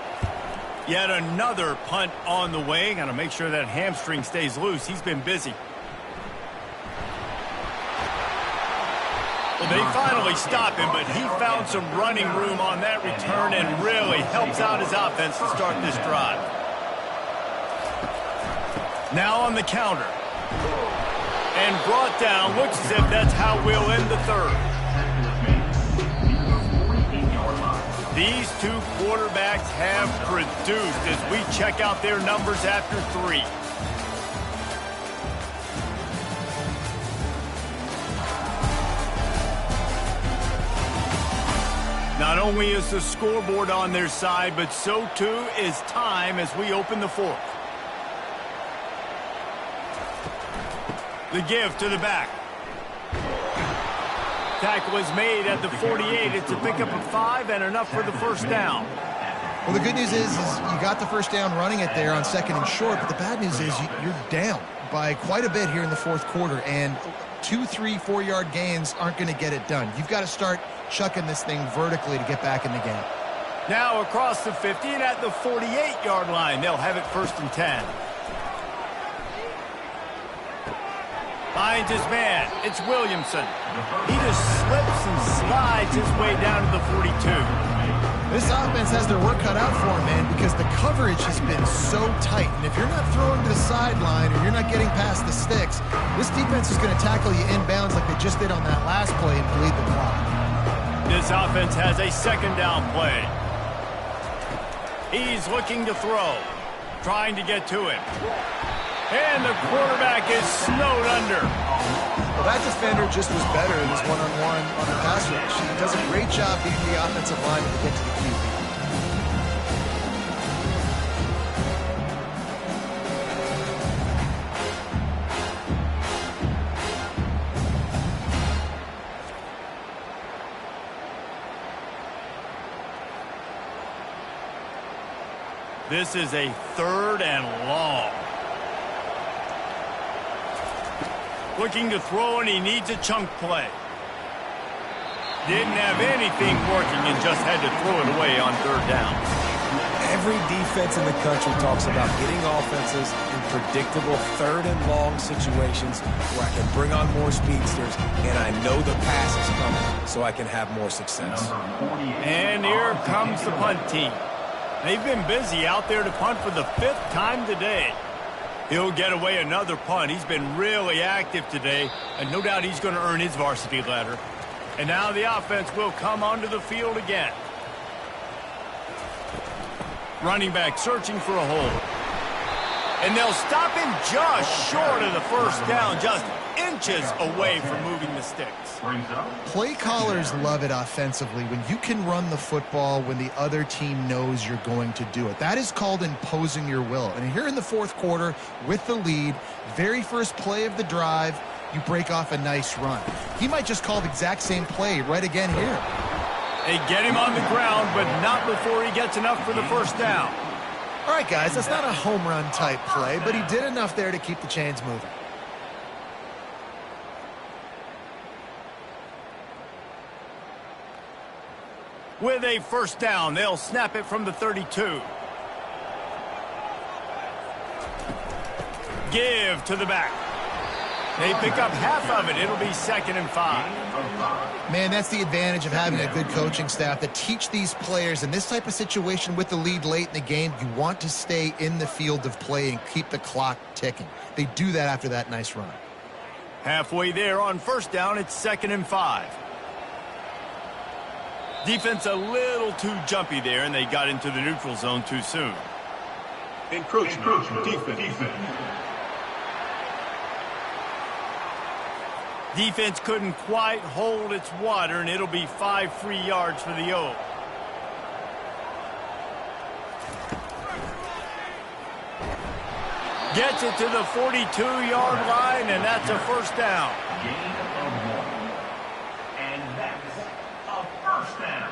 Yet another punt on the way. Got to make sure that hamstring stays loose. He's been busy. Well, they finally stop him, but he found some running room on that return and really helps out his offense to start this drive. Now on the counter. And brought down. Looks as if that's how we'll end the 3rd. These two quarterbacks have produced as we check out their numbers after 3. Not only is the scoreboard on their side, but so too is time as we open the 4th. The give to the back. Tackle is made at the 48. It's a pickup of 5 and enough for the first down. Well, the good news is you got the first down running it there on 2nd and short, but the bad news is you're down by quite a bit here in the 4th quarter, and 2, 3, 4-yard gains aren't going to get it done. You've got to start chucking this thing vertically to get back in the game. Now across the 50 and at the 48-yard line. They'll have it 1st and 10. Finds his man. It's Williamson. He just slips and slides his way down to the 42. This offense has their work cut out for them, man, because the coverage has been so tight. And if you're not throwing to the sideline or you're not getting past the sticks, this defense is going to tackle you inbounds like they just did on that last play and bleed the clock. This offense has a 2nd down play. He's looking to throw. Trying to get to it. And the quarterback is snowed under. Well, that defender just was better in his one-on-one on the pass rush. He does a great job beating the offensive line to get to the QB. This is a 3rd and long. Looking to throw, and he needs a chunk play. Didn't have anything working and just had to throw it away on 3rd down. Every defense in the country talks about getting offenses in predictable third and long situations where I can bring on more speedsters and I know the pass is coming so I can have more success. And here comes the punt team. They've been busy out there to punt for the 5th time today. He'll get away another punt. He's been really active today, and no doubt he's going to earn his varsity letter. And now the offense will come onto the field again. Running back searching for a hole. And they'll stop him just short of the first down, just inches away from moving the sticks. Play callers love it offensively when you can run the football when the other team knows you're going to do it. That is called imposing your will. And here in the 4th quarter with the lead, very first play of the drive, you break off a nice run. He might just call the exact same play right again here. They get him on the ground, but not before he gets enough for the first down. All right, guys, that's not a home run type play, but he did enough there to keep the chains moving. With a first down, they'll snap it from the 32. Give to the back. They pick up half of it. It'll be 2nd and 5. Man, that's the advantage of having a good coaching staff that teach these players in this type of situation with the lead late in the game. You want to stay in the field of play and keep the clock ticking. They do that after that nice run. Halfway there on first down, it's 2nd and 5. Defense a little too jumpy there, and they got into the neutral zone too soon. Encroachment. Defense. Defense couldn't quite hold its water, and it'll be 5 free yards for the O. Gets it to the 42-yard line, and that's a first down. Gain of 1. And that's a first down.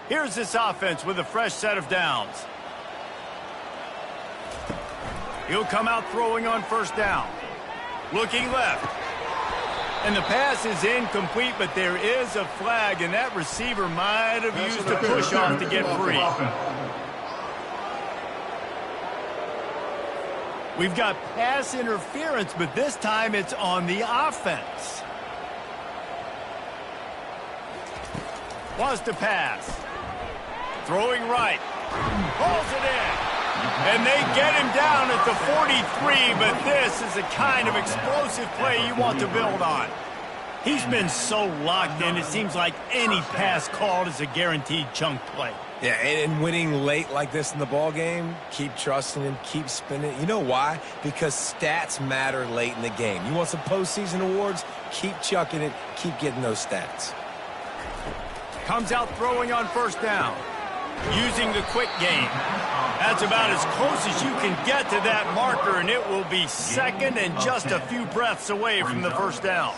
Here's this offense with a fresh set of downs. He'll come out throwing on first down. Looking left. And the pass is incomplete, but there is a flag, and that receiver might have used a push-off to get free. We've got pass interference, but this time it's on the offense. Wants to pass. Throwing right. Pulls it in. And they get him down at the 43, but this is the kind of explosive play you want to build on. He's been so locked in, it seems like any pass called is a guaranteed chunk play. Yeah, and winning late like this in the ball game, keep trusting him, keep spinning. You know why? Because stats matter late in the game. You want some postseason awards? Keep chucking it, keep getting those stats. Comes out throwing on first down. Using the quick game. That's about as close as you can get to that marker, and it will be 2nd and just a few breaths away from the first down.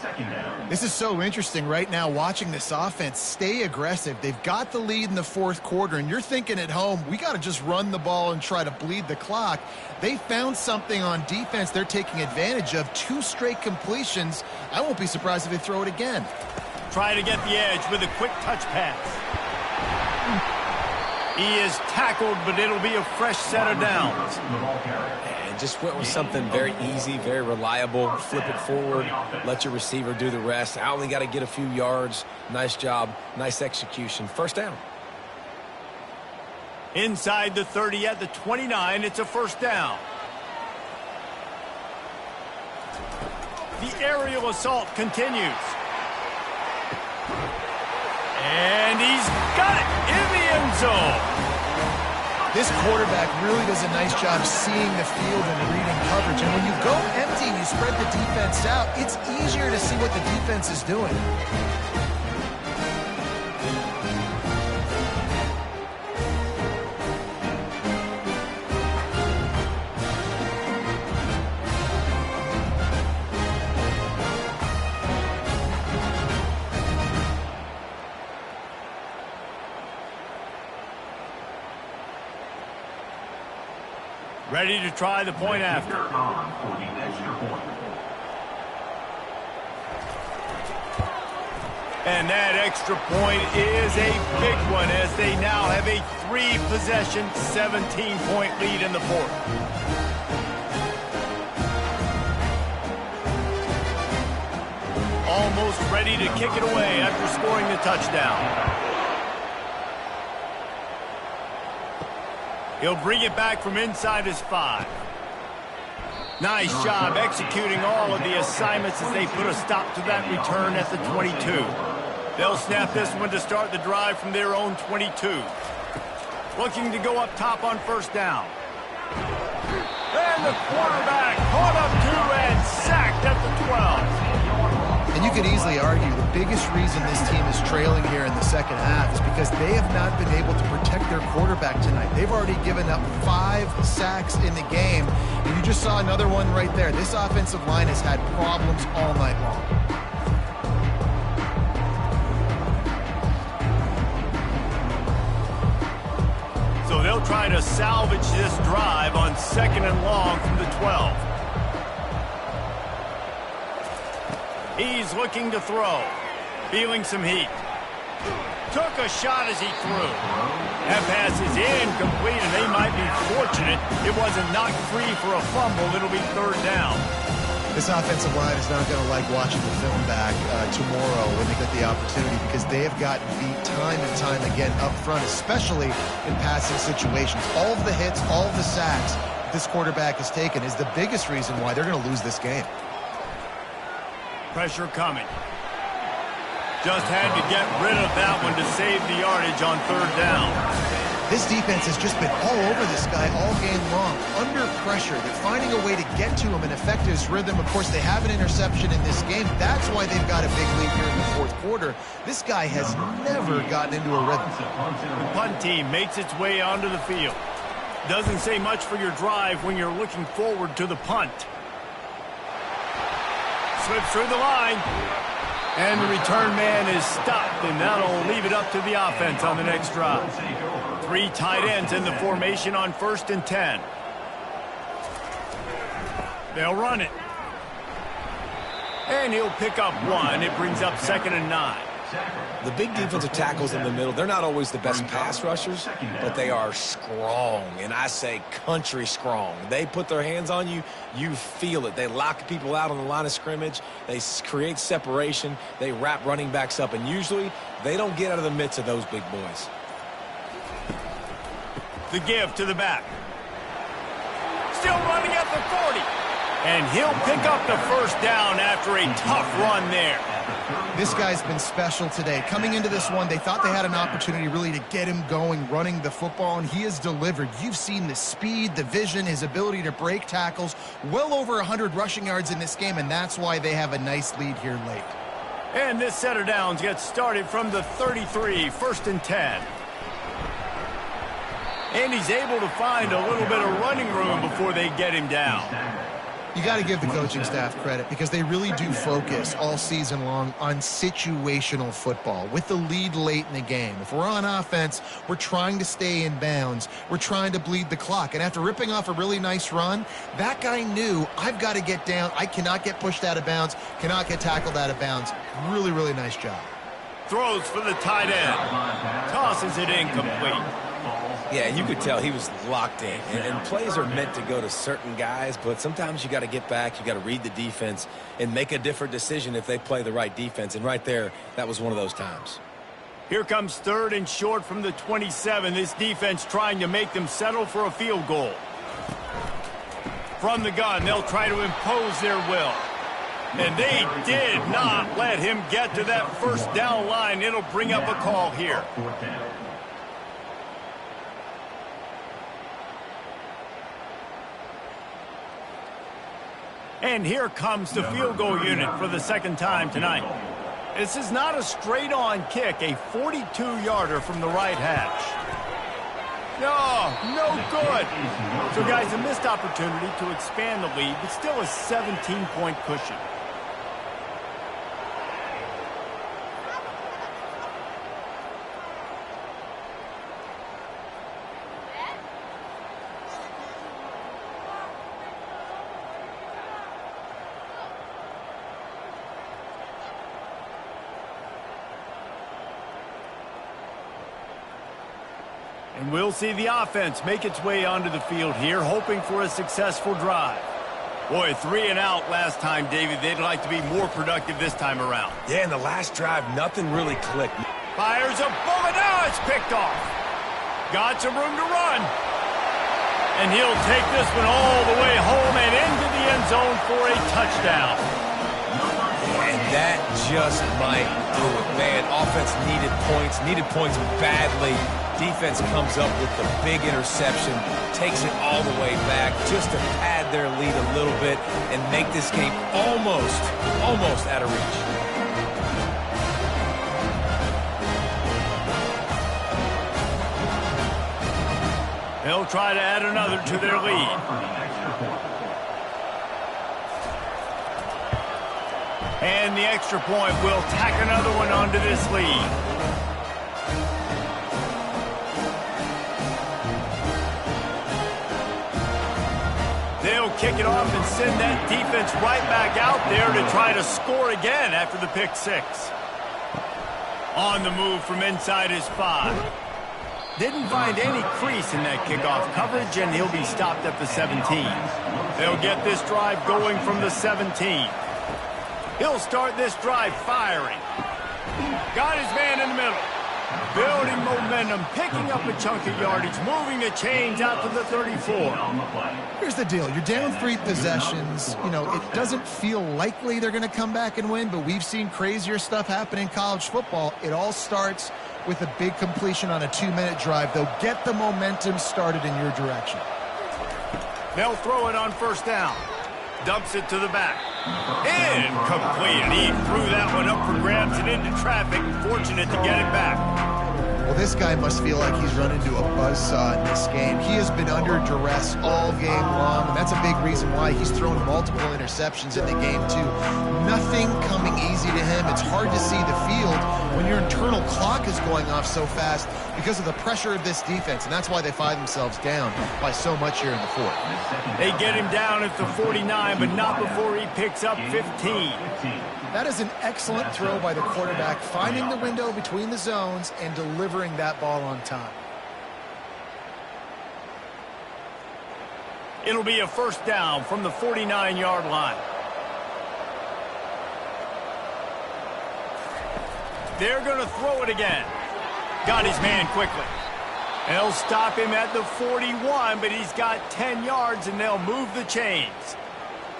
This is so interesting right now watching this offense stay aggressive. They've got the lead in the 4th quarter, and you're thinking at home, we got to just run the ball and try to bleed the clock. They found something on defense they're taking advantage of. 2 straight completions. I won't be surprised if they throw it again. Try to get the edge with a quick touch pass. He is tackled, but it'll be a fresh set of downs. And just went with something very easy, very reliable. Flip it forward, let your receiver do the rest. I only got to get a few yards. Nice job, nice execution. First down. Inside the 30 at the 29, it's a first down. The aerial assault continues. And he's got it in the end zone. This quarterback really does a nice job seeing the field and reading coverage. And when you go empty and you spread the defense out, it's easier to see what the defense is doing. Ready to try the point after. And that extra point is a big one as they now have a 3-possession, 17-point lead in the fourth. Almost ready to kick it away after scoring the touchdown. He'll bring it back from inside his 5. Nice job executing all of the assignments as they put a stop to that return at the 22. They'll snap this one to start the drive from their own 22. Looking to go up top on first down. And the quarterback caught up to and sacked at the 12. And you could easily argue the biggest reason this team is trailing here in the second half is because they have not been able to protect their quarterback tonight. They've already given up 5 sacks in the game, and you just saw another one right there. This offensive line has had problems all night long. So they'll try to salvage this drive on 2nd and long from the 12. He's looking to throw. Feeling some heat. Took a shot as he threw. That pass is incomplete, and they might be fortunate it wasn't knocked free for a fumble. It'll be 3rd down. This offensive line is not going to like watching the film back tomorrow when they get the opportunity, because they have gotten beat time and time again up front, especially in passing situations. All of the hits, all of the sacks this quarterback has taken is the biggest reason why they're going to lose this game. Pressure coming. Just had to get rid of that one to save the yardage on 3rd down. This defense has just been all over this guy all game long. Under pressure. They're finding a way to get to him and affect his rhythm. Of course, they have an interception in this game. That's why they've got a big lead here in the 4th quarter. This guy has never gotten into a rhythm. The punt team makes its way onto the field. Doesn't say much for your drive when you're looking forward to the punt. Slips through the line. And the return man is stopped, and that'll leave it up to the offense on the next drive. 3 tight ends in the formation on 1st and 10. They'll run it. And he'll pick up 1. It brings up 2nd and 9. The big defensive tackles in the middle, they're not always the best pass rushers, but they are strong, and I say country strong. They put their hands on you, you feel it. They lock people out on the line of scrimmage. They create separation. They wrap running backs up, and usually they don't get out of the midst of those big boys. The give to the back. Still running at the 40. And he'll pick up the 1st down after a tough run there. This guy's been special today. Coming into this one, they thought they had an opportunity really to get him going, running the football, and he has delivered. You've seen the speed, the vision, his ability to break tackles. Well over 100 rushing yards in this game, and that's why they have a nice lead here late. And this set of downs gets started from the 33, 1st and 10. And he's able to find a little bit of running room before they get him down. You got to give the coaching staff credit, because they really do focus all season long on situational football with the lead late in the game. If we're on offense, we're trying to stay in bounds. We're trying to bleed the clock. And after ripping off a really nice run, that guy knew, I've got to get down. I cannot get pushed out of bounds, cannot get tackled out of bounds. Really, really nice job. Throws for the tight end. Tosses it incomplete. Yeah, you could tell he was locked in. And plays are meant to go to certain guys, but sometimes you got to get back, you got to read the defense, and make a different decision if they play the right defense. And right there, that was one of those times. Here comes 3rd and short from the 27. This defense trying to make them settle for a field goal. From the gun, they'll try to impose their will. And they did not let him get to that 1st down line. It'll bring up a call here. And here comes the field goal unit for the 2nd time tonight. This is not a straight-on kick, a 42-yarder from the right hash. No good. So, guys, a missed opportunity to expand the lead, but still a 17-point cushion. And we'll see the offense make its way onto the field here, hoping for a successful drive. Boy, 3 and out last time, David. They'd like to be more productive this time around. Yeah, in the last drive, nothing really clicked. Fires a bullet. Now it's picked off. Got some room to run. And he'll take this one all the way home and into the end zone for a touchdown. And that just might do it, man. Offense needed points badly. Defense comes up with the big interception, takes it all the way back just to pad their lead a little bit and make this game almost out of reach. They'll try to add another to their lead. And the extra point will tack another one onto this lead. They'll kick it off and send that defense right back out there to try to score again after the pick 6. On the move from inside his 5. Didn't find any crease in that kickoff coverage, and he'll be stopped at the 17. They'll get this drive going from the 17. He'll start this drive firing. Got his man in the middle. Building momentum, picking up a chunk of yardage, moving the chains out to the 34. Here's the deal. You're down 3 possessions. You know, it doesn't feel likely they're going to come back and win, but we've seen crazier stuff happen in college football. It all starts with a big completion on a 2-minute drive. They'll get the momentum started in your direction. They'll throw it on first down. Dumps it to the back. Incomplete. And he threw that one up for grabs and into traffic. Fortunate to get it back. Well, this guy must feel like he's run into a buzzsaw in this game. He has been under duress all game long, and that's a big reason why he's thrown multiple interceptions in the game, too. Nothing coming easy to him. It's hard to see the field when your internal clock is going off so fast because of the pressure of this defense, and that's why they find themselves down by so much here in the 4th. They get him down at the 49, but not before he picks up 15. That is an excellent throw by the quarterback, finding the window between the zones and delivering that ball on time. It'll be a first down from the 49-yard line. They're going to throw it again. Got his man quickly. They'll stop him at the 41, but he's got 10 yards, and they'll move the chains.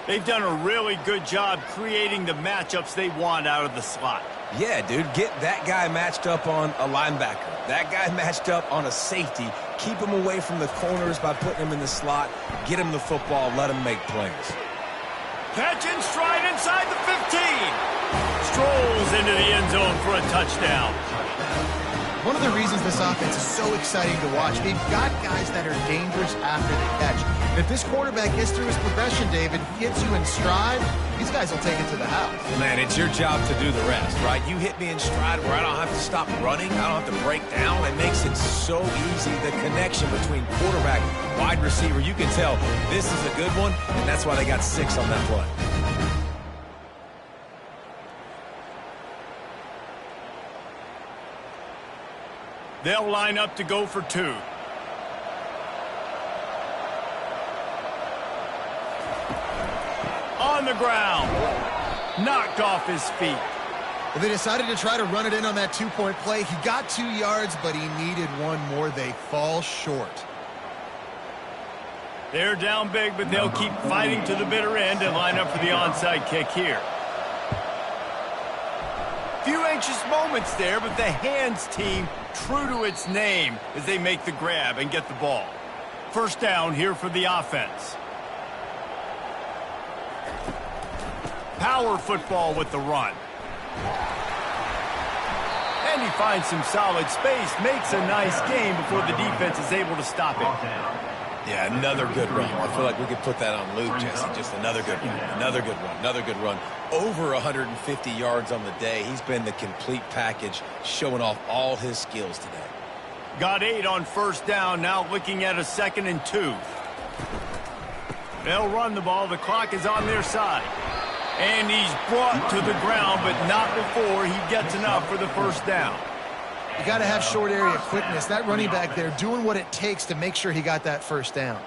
They've done a really good job creating the matchups they want out of the slot. Yeah, dude, get that guy matched up on a linebacker. That guy matched up on a safety. Keep him away from the corners by putting him in the slot. Get him the football. Let him make plays. Catch and stride inside the 15. Strolls into the end zone for a touchdown. One of the reasons this offense is so exciting to watch, they've got guys that are dangerous after the catch. And if this quarterback gets through his progression, David, gets you in stride, these guys will take it to the house. Man, it's your job to do the rest, right? You hit me in stride where I don't have to stop running. I don't have to break down. It makes it so easy. The connection between quarterback, wide receiver, you can tell this is a good one, and that's why they got 6 on that play. They'll line up to go for 2. On the ground. Knocked off his feet. Well, they decided to try to run it in on that 2-point play. He got 2 yards, but he needed 1 more. They fall short. They're down big, but they'll keep fighting to the bitter end and line up for the onside kick here. Few anxious moments there, but the hands team true to its name as they make the grab and get the ball. First down here for the offense. Power football with the run. And he finds some solid space, makes a nice game before the defense is able to stop him. Yeah, another good run. I feel like we could put that on loop, Jesse. Just another good run, another good run, another good run. Over 150 yards on the day. He's been the complete package, showing off all his skills today. Got 8 on first down, now looking at a 2nd and 2. They'll run the ball. The clock is on their side. And he's brought to the ground, but not before he gets enough for the first down. You got to have short area quickness. That running back there doing what it takes to make sure he got that first down.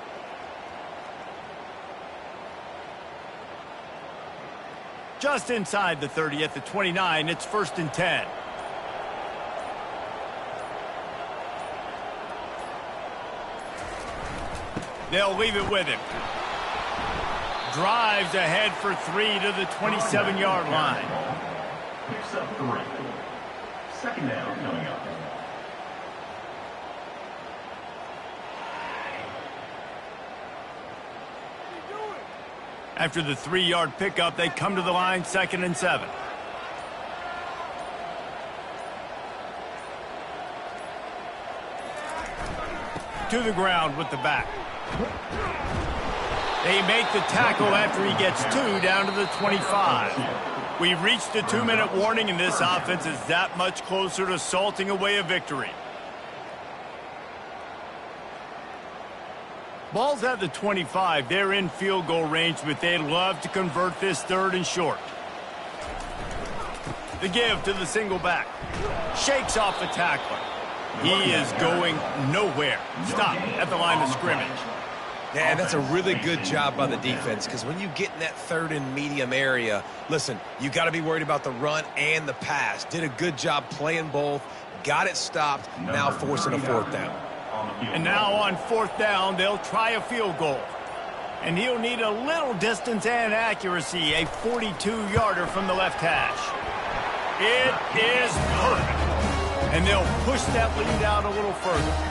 Just inside the 30 at the 29, it's 1st and 10. They'll leave it with him. Drives ahead for 3 to the 27-yard line. Picks up 3. 2nd down coming up. After the 3-yard pickup, they come to the line, 2nd and 7. To the ground with the back. They make the tackle after he gets 2 down to the 25. We've reached a 2-minute warning, and this offense is that much closer to salting away a victory. Ball's at the 25. They're in field goal range, but they'd love to convert this 3rd and short. The give to the single back. Shakes off the tackler. He is going nowhere. Stop at the line of scrimmage. Yeah, that's a really good job by the defense, because when you get in that 3rd and medium area, listen, you got to be worried about the run and the pass. Did a good job playing both, got it stopped, now forcing a 4th down. And now on 4th down, they'll try a field goal. And he'll need a little distance and accuracy, a 42-yarder from the left hash. It is perfect. And they'll push that lead out a little further.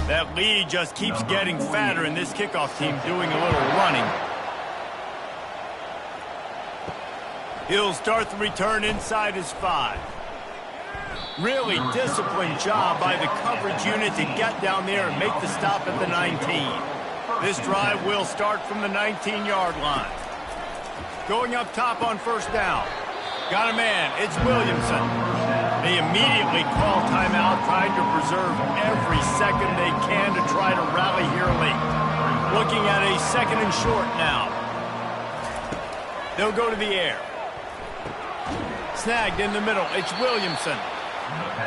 That lead just keeps getting fatter, and this kickoff team doing a little running. He'll start the return inside his 5. Really disciplined job by the coverage unit to get down there and make the stop at the 19. This drive will start from the 19-yard line. Going up top on 1st down. Got a man. It's Williamson. They immediately call timeout, trying to preserve every second they can to try to rally here late. Looking at a 2nd and short now. They'll go to the air. Snagged in the middle. It's Williamson.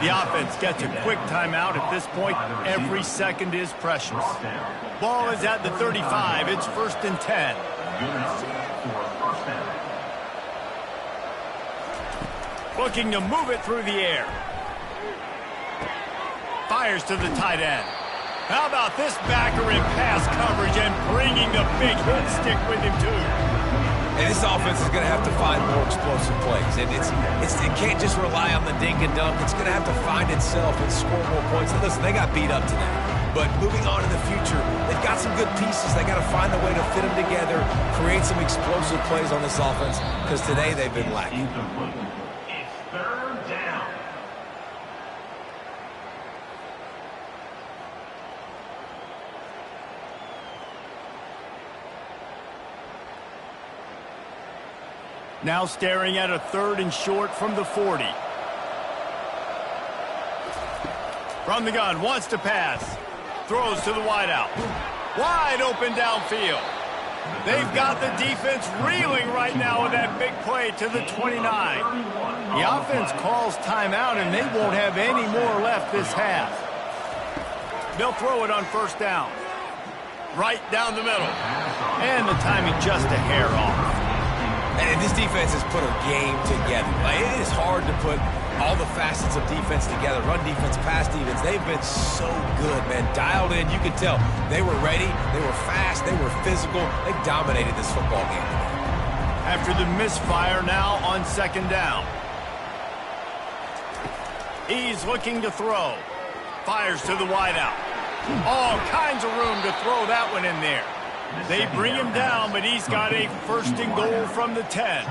The offense gets a quick timeout. At this point, every second is precious. Ball is at the 35. It's 1st and 10. Looking to move it through the air. Fires to the tight end. How about this backer in pass coverage and bringing the big hit stick with him too? And this offense is going to have to find more explosive plays. And it can't just rely on the dink and dunk. It's going to have to find itself and score more points. And listen, they got beat up today. But moving on in the future, they've got some good pieces. They got to find a way to fit them together, create some explosive plays on this offense, because today they've been lacking. It's 3rd down. Now staring at a 3rd and short from the 40. From the gun, wants to pass. Throws to the wideout. Wide open downfield. They've got the defense reeling right now with that big play to the 29. The offense calls timeout, and they won't have any more left this half. They'll throw it on 1st down. Right down the middle. And the timing just a hair off. And this defense has put a game together. Like, it is hard to put all the facets of defense together. Run defense, pass defense. They've been so good, man. Dialed in. You could tell they were ready. They were fast. They were physical. They dominated this football game today. After the misfire, now on 2nd down. He's looking to throw. Fires to the wideout. All kinds of room to throw that one in there. They bring him down, but he's got a first and goal from the 10.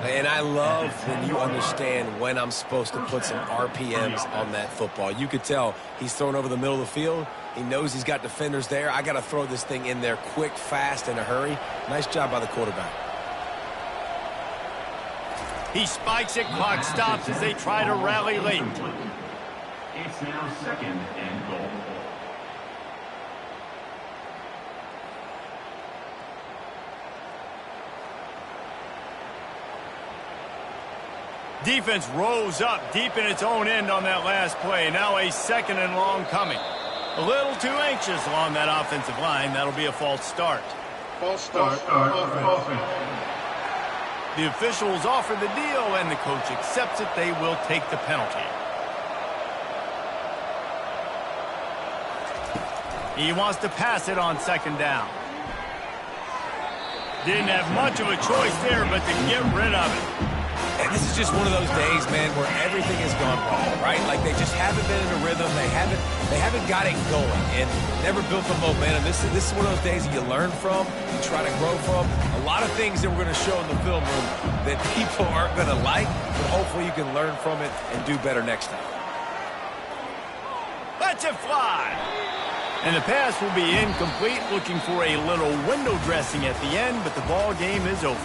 And I love when you understand when I'm supposed to put some RPMs on that football. You could tell he's thrown over the middle of the field. He knows he's got defenders there. I got to throw this thing in there quick, fast, in a hurry. Nice job by the quarterback. He spikes it, clock stops as they try to rally late. It's now second and goal. Defense rose up deep in its own end on that last play. Now a second and long coming. A little too anxious along that offensive line. That'll be a false start. False start. The officials offer the deal, and the coach accepts it. They will take the penalty. He wants to pass it on second down. Didn't have much of a choice there, but to get rid of it. And this is just one of those days, man, where everything has gone wrong, right? Like they just haven't been in a rhythm. They haven't got it going and never built the momentum. This is one of those days that you learn from, you try to grow from. A lot of things that we're going to show in the film room that people aren't going to like, but hopefully you can learn from it and do better next time. Let's it fly. And the pass will be incomplete, looking for a little window dressing at the end, but the ball game is over.